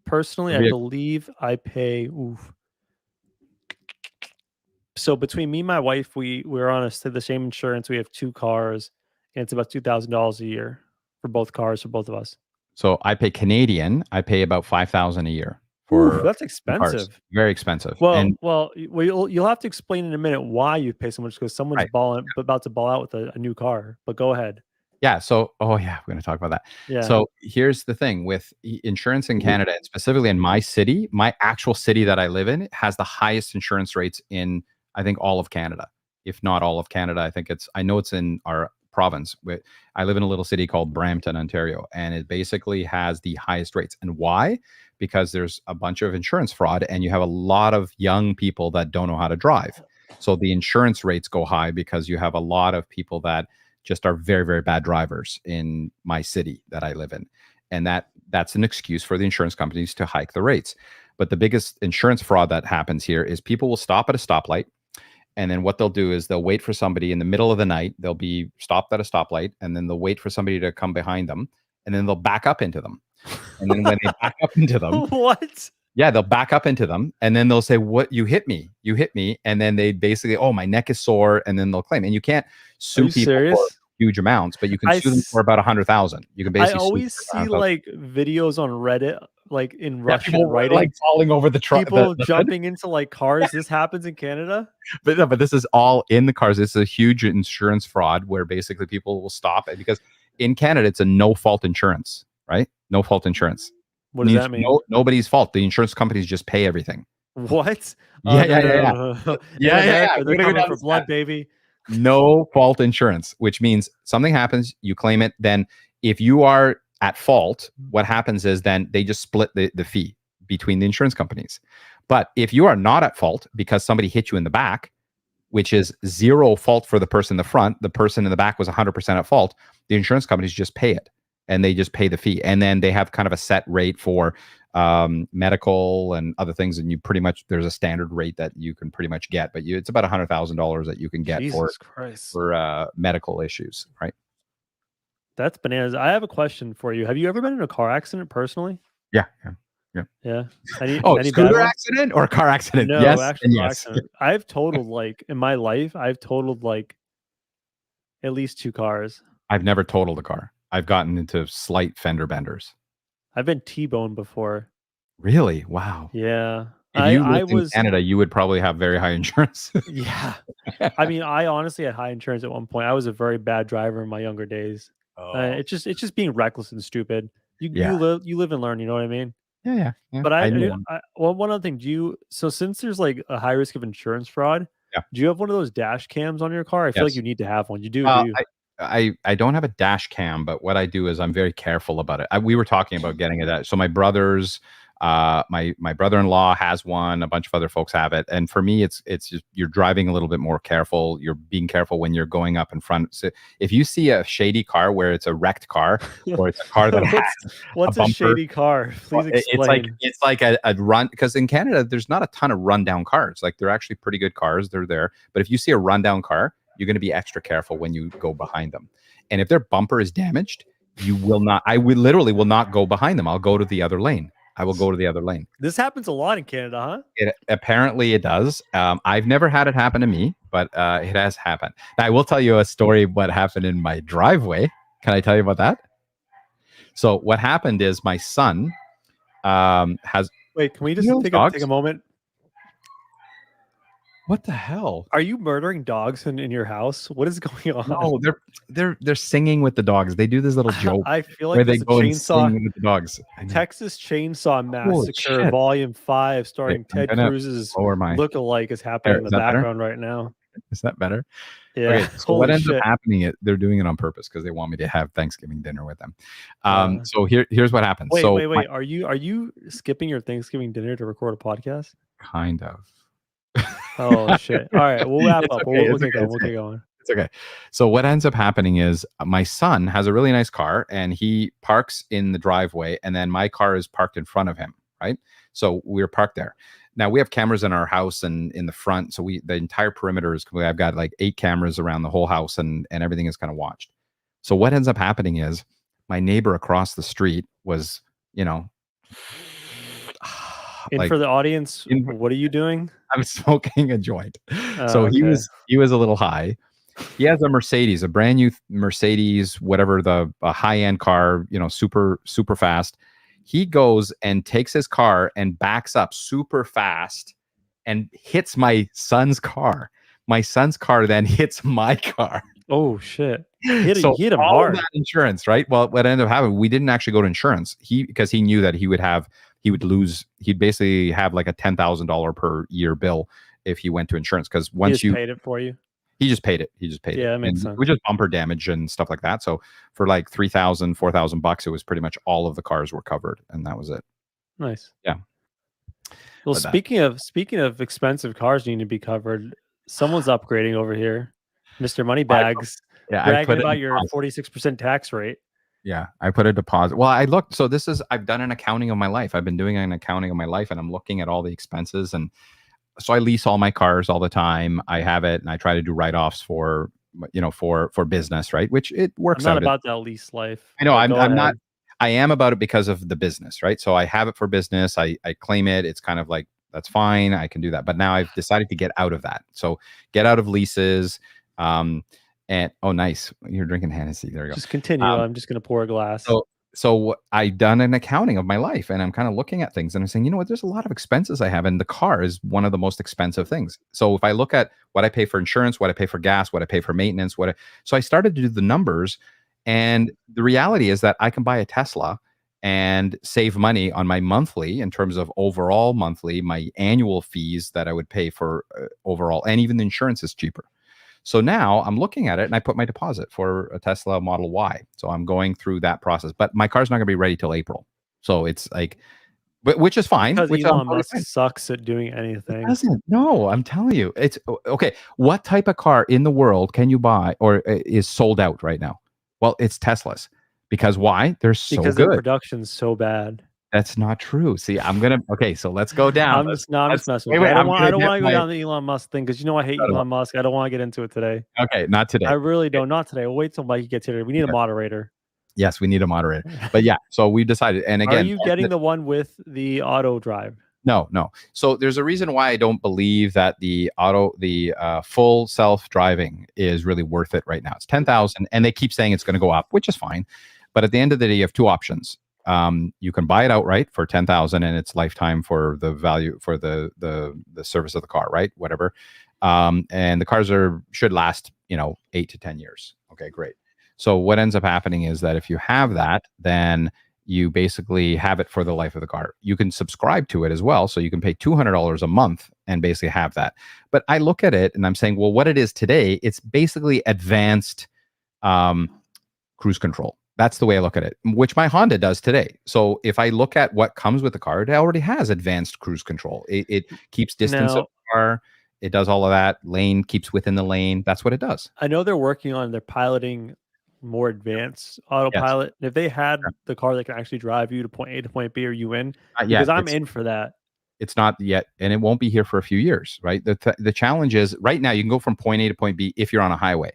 Personally, A I vehicle? believe I pay. Oof. So between me and my wife, we're on the same insurance. We have two cars, and it's about $2,000 a year for both cars for both of us. So I pay Canadian. I pay about 5,000 a year Oof, for that's two cars. expensive. Very expensive. Well, And well, you'll have to explain in a minute why you pay so much because someone's right. about to ball out with a new car. But go ahead. Yeah. So, oh yeah, we're going to talk about that. Yeah. So here's the thing with insurance in Canada, and specifically in my city, my actual city that I live in has the highest insurance rates in, I think, all of Canada, if not all of Canada. I know it's in our province. I live in a little city called Brampton, Ontario, and it basically has the highest rates. And why? Because there's a bunch of insurance fraud, and you have a lot of young people that don't know how to drive. So the insurance rates go high because you have a lot of people that just are very, very bad drivers in my city that I live in. And that's an excuse for the insurance companies to hike the rates. But the biggest insurance fraud that happens here is people will stop at a stoplight. And then what they'll do is they'll wait for somebody in the middle of the night. They'll be stopped at a stoplight, and then they'll wait for somebody to come behind them, and then they'll back up into them. And then when they back up into them, What? yeah, they'll back up into them, and then they'll say, "What? You hit me! You hit me!" And then they basically, "Oh, my neck is sore," and then they'll claim. And you can't Are sue you people for serious? huge amounts, but you can I sue them for s- about 100,000. You can I basically sue them always for see 100,000. like videos on Reddit, like in Yeah, Russian people were like writing, falling over the truck. people jumping into like cars. This happens in Canada. But no, but this is all in the cars. It's a huge insurance fraud where basically people will stop it because in Canada it's a no fault insurance, right? No fault insurance. What does that mean? Nobody's fault. The insurance companies just pay everything. What? Oh Yeah, no, yeah, no, yeah, yeah. no, no. In Yeah, yeah, yeah. America, We're they're gonna go coming down for this path. blood, baby. No fault insurance, which means something happens, you claim it. Then if you are at fault, what happens is then they just split the fee between the insurance companies. But if you are not at fault because somebody hit you in the back, which is zero fault for the person in the front, the person in the back was 100% at fault, the insurance companies just pay it, and they just pay the fee. And then they have kind of a set rate for medical and other things. And you pretty much, there's a standard rate that you can pretty much get, but it's about $100,000 that you can get Jesus Christ. for medical issues, right? That's bananas. I have a question for you. Have you ever been in a car accident personally? Yeah, yeah, yeah. Yeah. Any Oh, any bad scooter ones? accident or car accident? No, Yes actual and car yes. accident. I've totaled like in my life, I've totaled like at least two cars. I've never totaled a car. I've gotten into slight fender benders. I've been T-boned before. Really? Wow. Yeah. If you lived in Canada, you would probably have very high insurance. Yeah. I mean, I honestly had high insurance at one point. I was a very bad driver in my younger days. Oh, It's just being reckless and stupid. You yeah. you live and learn, you know what I mean? Yeah. But I know. well, one other thing, so since there's like a high risk of insurance fraud, Yeah. do you have one of those dash cams on your car? I feel like Yes. you need to have one. You do Well, you? I don't have a dash cam, but what I do is I'm very careful about it. We were talking about getting a dash. So my brothers, my brother-in-law has one. A bunch of other folks have it, and for me, it's just you're driving a little bit more careful. You're being careful when you're going up in front. So if you see a shady car where it's a wrecked car or it's a car that has What's a a bumper, shady car? Please explain. it's like a run, because in Canada there's not a ton of rundown cars. Like they're actually pretty good cars. They're there, but if you see a rundown car, you're going to be extra careful when you go behind them. And if their bumper is damaged, you will not. I will literally will not go behind them. I'll go to the other lane. I will go to the other lane. This happens a lot in Canada, huh? Apparently it does. I've never had it happen to me, but it has happened. Now, I will tell you a story what happened in my driveway. Can I tell you about that? So what happened is my son has. Wait, can we just take a moment? What the hell? Are you murdering dogs in your house? What is going on? No, they're singing with the dogs. They do this little joke. I feel like where they there's a go and chainsaw sing with the dogs. Texas Chainsaw Massacre shit. Volume 5 starring Okay, Ted Cruz's look-alike is happening in the background right now. Is that better? Yeah. Okay, so what ends up happening, they're doing it on purpose because they want me to have Thanksgiving dinner with them. So here's what happens. Wait, so wait. Are you skipping your Thanksgiving dinner to record a podcast? Kind of. Oh shit! All right, we'll wrap up. Okay, we'll get going. It's okay. So what ends up happening is my son has a really nice car and he parks in the driveway, and then my car is parked in front of him. Right. So we're parked there. Now we have cameras in our house and in the front. So the entire perimeter is complete. I've got like 8 cameras around the whole house, and everything is kind of watched. So what ends up happening is my neighbor across the street was, And for the audience, what are you doing? I'm smoking a joint. So he was a little high. He has a Mercedes, a brand new Mercedes, whatever, a high-end car, super, super fast. He goes and takes his car and backs up super fast and hits my son's car. My son's car then hits my car. Oh shit. Hit him all hard. That insurance, right? Well, what ended up happening, we didn't actually go to insurance. Because he knew that he'd basically have like a $10,000 per year bill if he went to insurance. Because once he paid it for you. He just paid it. Yeah, that makes sense. We just bumper damage and stuff like that. So for like $3,000, $4,000, it was pretty much all of the cars were covered, and that was it. Nice. Yeah. Well, speaking of expensive cars needing to be covered, someone's upgrading over here, Mr. Moneybags. Bragging about your 46% tax rate. Yeah, I put a deposit. Well, I looked. So I've done an accounting of my life. I've been doing an accounting of my life, and I'm looking at all the expenses. And so I lease all my cars all the time. I have it, and I try to do write-offs for business, right? Which it works out. I'm not about that lease life. I know. I'm not. I am about it because of the business, right? So I have it for business. I claim it. It's kind of like, that's fine. I can do that. But now I've decided to get out of that. So get out of leases. And oh, nice. You're drinking Hennessy. There you go. Just continue. I'm just going to pour a glass. So I've done an accounting of my life, and I'm kind of looking at things and I'm saying, you know what, there's a lot of expenses I have, and the car is one of the most expensive things. So if I look at what I pay for insurance, what I pay for gas, what I pay for maintenance, so I started to do the numbers, and the reality is that I can buy a Tesla and save money on my monthly in terms of overall monthly, my annual fees that I would pay for overall, and even the insurance is cheaper. So now I'm looking at it, and I put my deposit for a Tesla Model Y. So I'm going through that process, but my car's not going to be ready till April. So it's like, which is fine. Because Elon Musk sucks at doing anything. It doesn't. No, I'm telling you, it's okay. What type of car in the world can you buy or is sold out right now? Well, it's Teslas. Because why? They're so good. Their production's so bad. That's not true. See, so let's go down. I'm just messing with you. I don't want to go down the Elon Musk thing because I hate Elon Musk. I don't want to get into it today. Okay, not today. I really don't. Not today. We'll wait till Mikey gets here. We need a moderator. Yes, we need a moderator. But yeah, so we decided. And again, are you getting the one with the auto drive? No. So there's a reason why I don't believe that the full self-driving is really worth it right now. It's $10,000, and they keep saying it's going to go up, which is fine. But at the end of the day, you have two options. You can buy it outright for $10,000 and it's lifetime for the value for the service of the car, right? Whatever. And the cars should last, 8 to 10 years. Okay, great. So what ends up happening is that if you have that, then you basically have it for the life of the car. You can subscribe to it as well. So you can pay $200 a month and basically have that. But I look at it and I'm saying, well, what it is today, it's basically advanced cruise control. That's the way I look at it, which my Honda does today. So if I look at what comes with the car, it already has advanced cruise control. It keeps distance of the car. It does all of that. Lane keeps within the lane. That's what it does. I know they're working on their piloting more advanced autopilot. Yes. If they had the car that can actually drive you to point A to point B, are you in? Because I'm in for that. It's not yet, and it won't be here for a few years, right? The challenge is right now you can go from point A to point B if you're on a highway.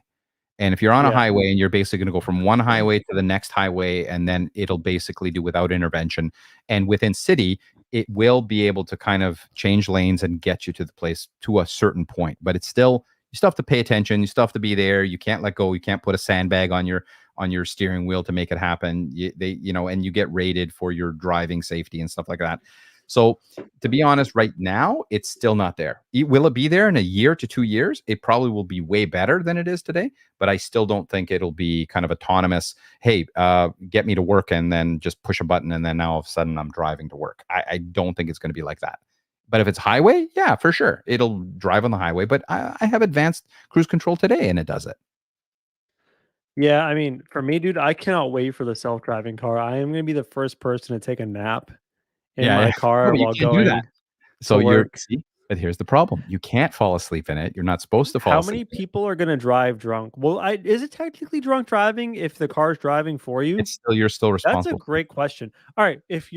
And if you're on a Yeah. highway and you're basically going to go from one highway to the next highway, and then it'll basically do without intervention. And within city, it will be able to kind of change lanes and get you to the place to a certain point. But it's still, you still have to pay attention. You still have to be there. You can't let go. You can't put a sandbag on your steering wheel to make it happen. And you get rated for your driving safety and stuff like that. So to be honest, right now, it's still not there. Will it be there in a year to 2 years? It probably will be way better than it is today, but I still don't think it'll be kind of autonomous. Hey, get me to work, and then just push a button, and then now all of a sudden I'm driving to work. I don't think it's going to be like that. But if it's highway, yeah, for sure, it'll drive on the highway. But I have advanced cruise control today, and it does it. Yeah, I mean, for me, dude, I cannot wait for the self-driving car. I am going to be the first person to take a nap in Yeah, my yeah. No, car but you while can't do that. going to So you're work. see, but here's the problem: you can't fall asleep in it. You're not supposed to fall How asleep many in it. people are going to drive drunk? Well, is it technically drunk driving if the car's driving for you? You're still That's a responsible. great question. All right, if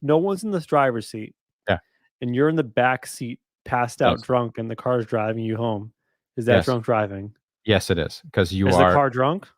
no one's in the driver's seat Yeah. and you're in the back seat, passed out Yes. drunk, and the car's driving you home, is that Yes. drunk driving? Yes, it is, because you Is the are. car drunk?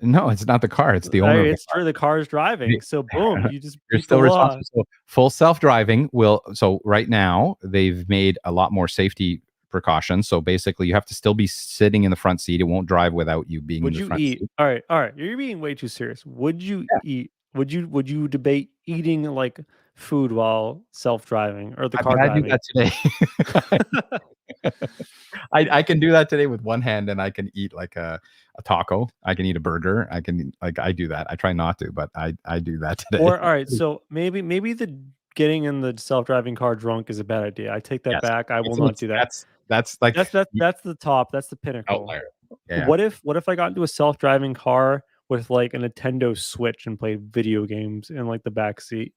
No, it's not the car. It's the owner of the It's true. The car's car. driving. So boom, you just You're beat the still law. responsible. So full self-driving will. So right now they've made a lot more safety precautions. So basically, you have to still be sitting in the front seat. It won't drive without you being in Would the you front eat? seat. All right. You're being way too serious. Would you Yeah, eat? Would you debate eating like food while self-driving or the car but I do driving? that today. I can do that today with one hand, and I can eat like a taco. I can eat a burger. I do that. I try not to, but I do that today. Or all right, so maybe the getting in the self-driving car drunk is a bad idea. I take that Yes, back. I will it's, not it's do that. that's like the That's the top. That's the pinnacle. outlier. Yeah. What if I got into a self-driving car with like a Nintendo Switch and played video games in like the back seat?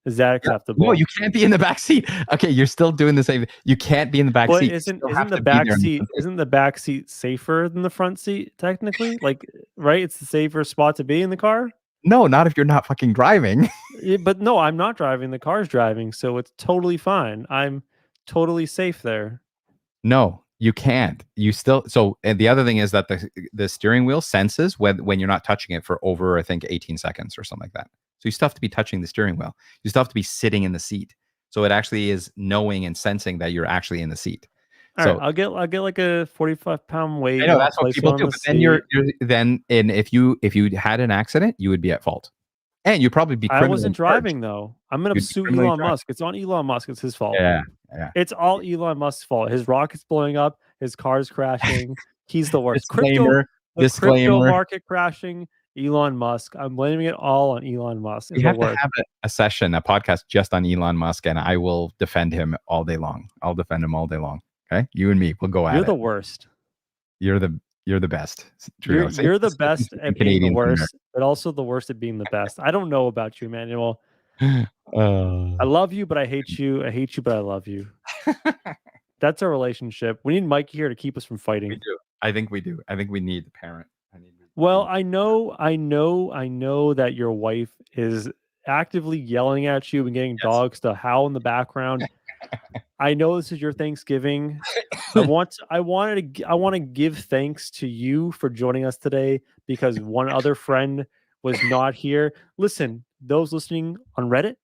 Is that Yeah. No, acceptable? you can't be in the back seat. Okay, you're still doing the same. You can't be in the back But seat. You isn't still isn't have the to be back there in the seat front seat. isn't the back seat safer than the front seat technically? Like, right? It's the safer spot to be in the car. No, not if you're not fucking driving. But no, I'm not driving. The car's driving, so it's totally fine. I'm totally safe there. No, you can't. You still so and the other thing is that the steering wheel senses when you're not touching it for over, I think, 18 seconds or something like that. So you still have to be touching the steering wheel. You still have to be sitting in the seat. So it actually is knowing and sensing that you're actually in the seat. All right, So I'll get like a 45-pound weight I and know I'll that's what place it people on do, the but then you're, seat. you're then and if you had an accident, you would be at fault. And you'd probably be I criminally wasn't charged. driving though. I'm gonna You'd be sue criminally Elon charged. Musk. It's on Elon Musk. It's his fault. Yeah, yeah. It's all Elon Musk's fault. His rocket's blowing up. His car's crashing. He's the worst. Disclaimer, The crypto disclaimer. market crashing. Elon Musk. I'm blaming it all on Elon Musk. Is We the have to worst. have a session, a podcast just on Elon Musk, and I will defend him all day long. I'll defend him all day long. Okay, you and me, we'll go You're at the it. worst. You're the best, Trudeau. Say You're the this to best some at being the Canadians in worst, but also the worst at being the best. I don't know about you, Emmanuel. there. I love you, but I hate you. I hate you, but I love you. That's our relationship. We need Mikey here to keep us from We fighting. do. I think we do. I think we need the parent. Well, I know that your wife is actively yelling at you and getting Yes. dogs to howl in the background. I know this is your Thanksgiving. I want to give thanks to you for joining us today because one other friend was not here. Listen, those listening on Reddit,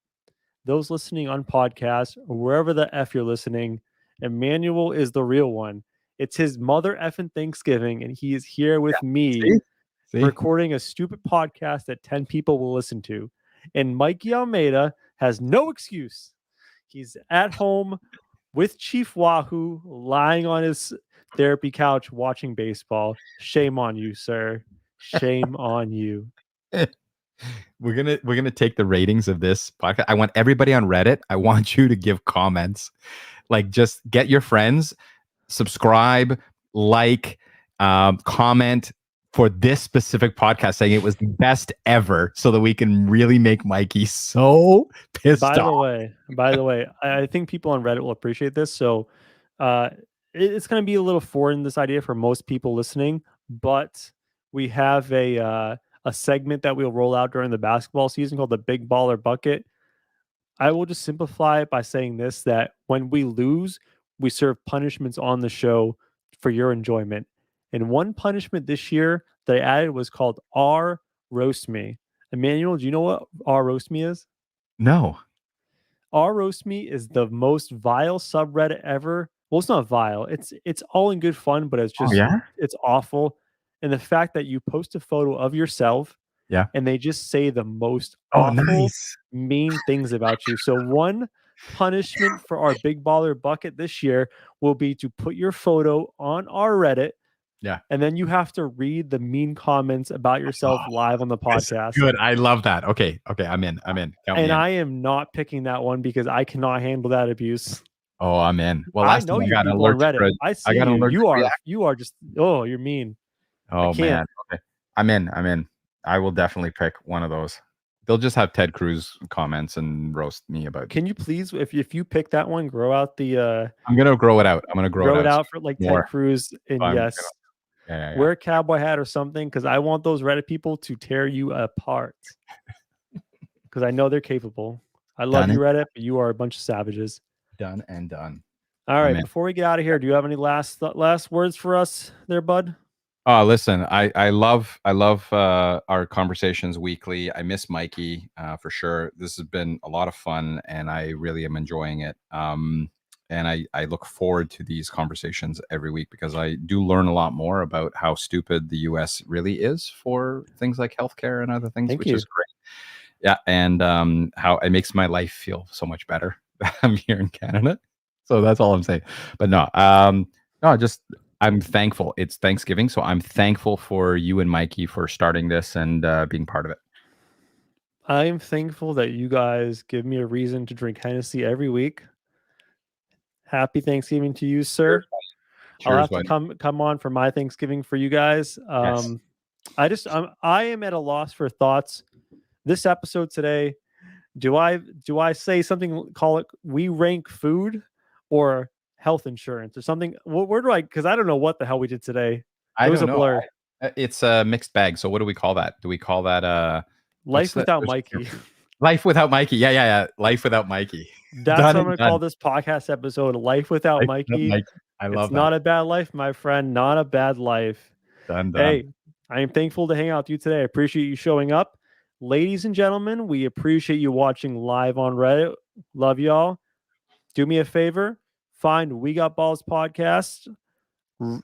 those listening on podcast, or wherever the F you're listening, Emmanuel is the real one. It's his mother effing Thanksgiving, and he is here with me See, see. recording a stupid podcast that 10 people will listen to. And Mikey Almeida has no excuse. He's at home with Chief Wahoo lying on his therapy couch watching baseball. Shame on you, sir. Shame on you. We're gonna take the ratings of this podcast. I want everybody on Reddit. I want you to give comments. Like, just get your friends, subscribe, like, comment for this specific podcast, saying it was the best ever, so that we can really make Mikey so pissed By the off. way, I think people on Reddit will appreciate this. So it's going to be a little foreign, this idea, for most people listening, but we have a segment that we'll roll out during the basketball season called the Big Baller Bucket. I will just simplify it by saying this: that when we lose, we serve punishments on the show for your enjoyment. And one punishment this year that I added was called R Roast Me. Emmanuel, do you know what R Roast Me is? No. R Roast Me is the most vile subreddit ever. Well, it's not vile. It's all in good fun, but Oh yeah. it's awful. And the fact that you post a photo of yourself Yeah. and they just say the most Oh, awful, nice. mean things about you. So one punishment for our big baller bucket this year will be to put your photo on our Reddit, Yeah. and then you have to read the mean comments about yourself Oh, live on the it's podcast. good. I love that. Okay. Okay. I'm in. I'm in. Count me And in. I am not picking that one because I cannot handle that abuse. Oh, I'm in. Well, I last know time you people on allergic Reddit. re- I I see got an you. allergic reaction. You are just you're mean. I Oh can't. man. Okay. I'm in. I'm in. I will definitely pick one of those. They'll just have Ted Cruz comments and roast me about. Can you please, if you pick that one, grow out the I'm gonna grow it out. I'm gonna grow it grow it out out for like Ted more. Cruz, and I'm gonna, yes, yeah, yeah, yeah. wear a cowboy hat or something because I want those Reddit people to tear you apart because I know they're capable. I love Done you, and Reddit, but you are a bunch of savages. done and done. All I'm right, in. before we get out of here, do you have any last words for us there, bud? Oh, listen, I love our conversations weekly. I miss Mikey for sure. This has been a lot of fun, and I really am enjoying it. And I look forward to these conversations every week because I do learn a lot more about how stupid the U.S. really is for things like healthcare and other things, Thank which you. is great. Yeah, and how it makes my life feel so much better. I'm here in Canada, so that's all I'm saying. But no, no, just I'm thankful. It's Thanksgiving, so I'm thankful for you and Mikey for starting this and being part of it. I am thankful that you guys give me a reason to drink Hennessy every week. Happy Thanksgiving to you, Cheers, sir. buddy. I'll Cheers, have to buddy. come on for my Thanksgiving for you guys. Yes. I am at a loss for thoughts. This episode today, do I say something, call it we rank food or health insurance or something? Where do I, because I don't know what the hell we did today. It I was don't a know. blur. It's a mixed bag. So what do we call that? Do we call that what's Life that? without There's a term Mikey. for it. Life without Mikey. Yeah, yeah, yeah. Life without Mikey. That's Done what I'm and gonna call done. this podcast episode. Life without Life without Mikey. Mikey. I It's love that. not a bad life, my friend. Not a bad life. Done, done. Hey, I am thankful to hang out with you today. I appreciate you showing up. Ladies and gentlemen, we appreciate you watching live on Reddit. Love y'all. Do me a favor, find We Got Balls podcast.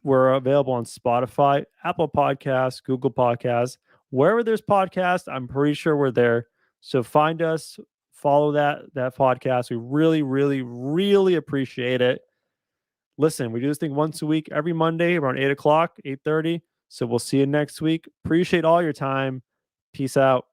We're available on Spotify, Apple Podcasts, Google Podcasts, wherever there's podcasts. I'm pretty sure we're there. So find us, follow that podcast. We really, really, really appreciate it. Listen, we do this thing once a week, every Monday around 8 o'clock, 8:30. So we'll see you next week. Appreciate all your time. Peace out.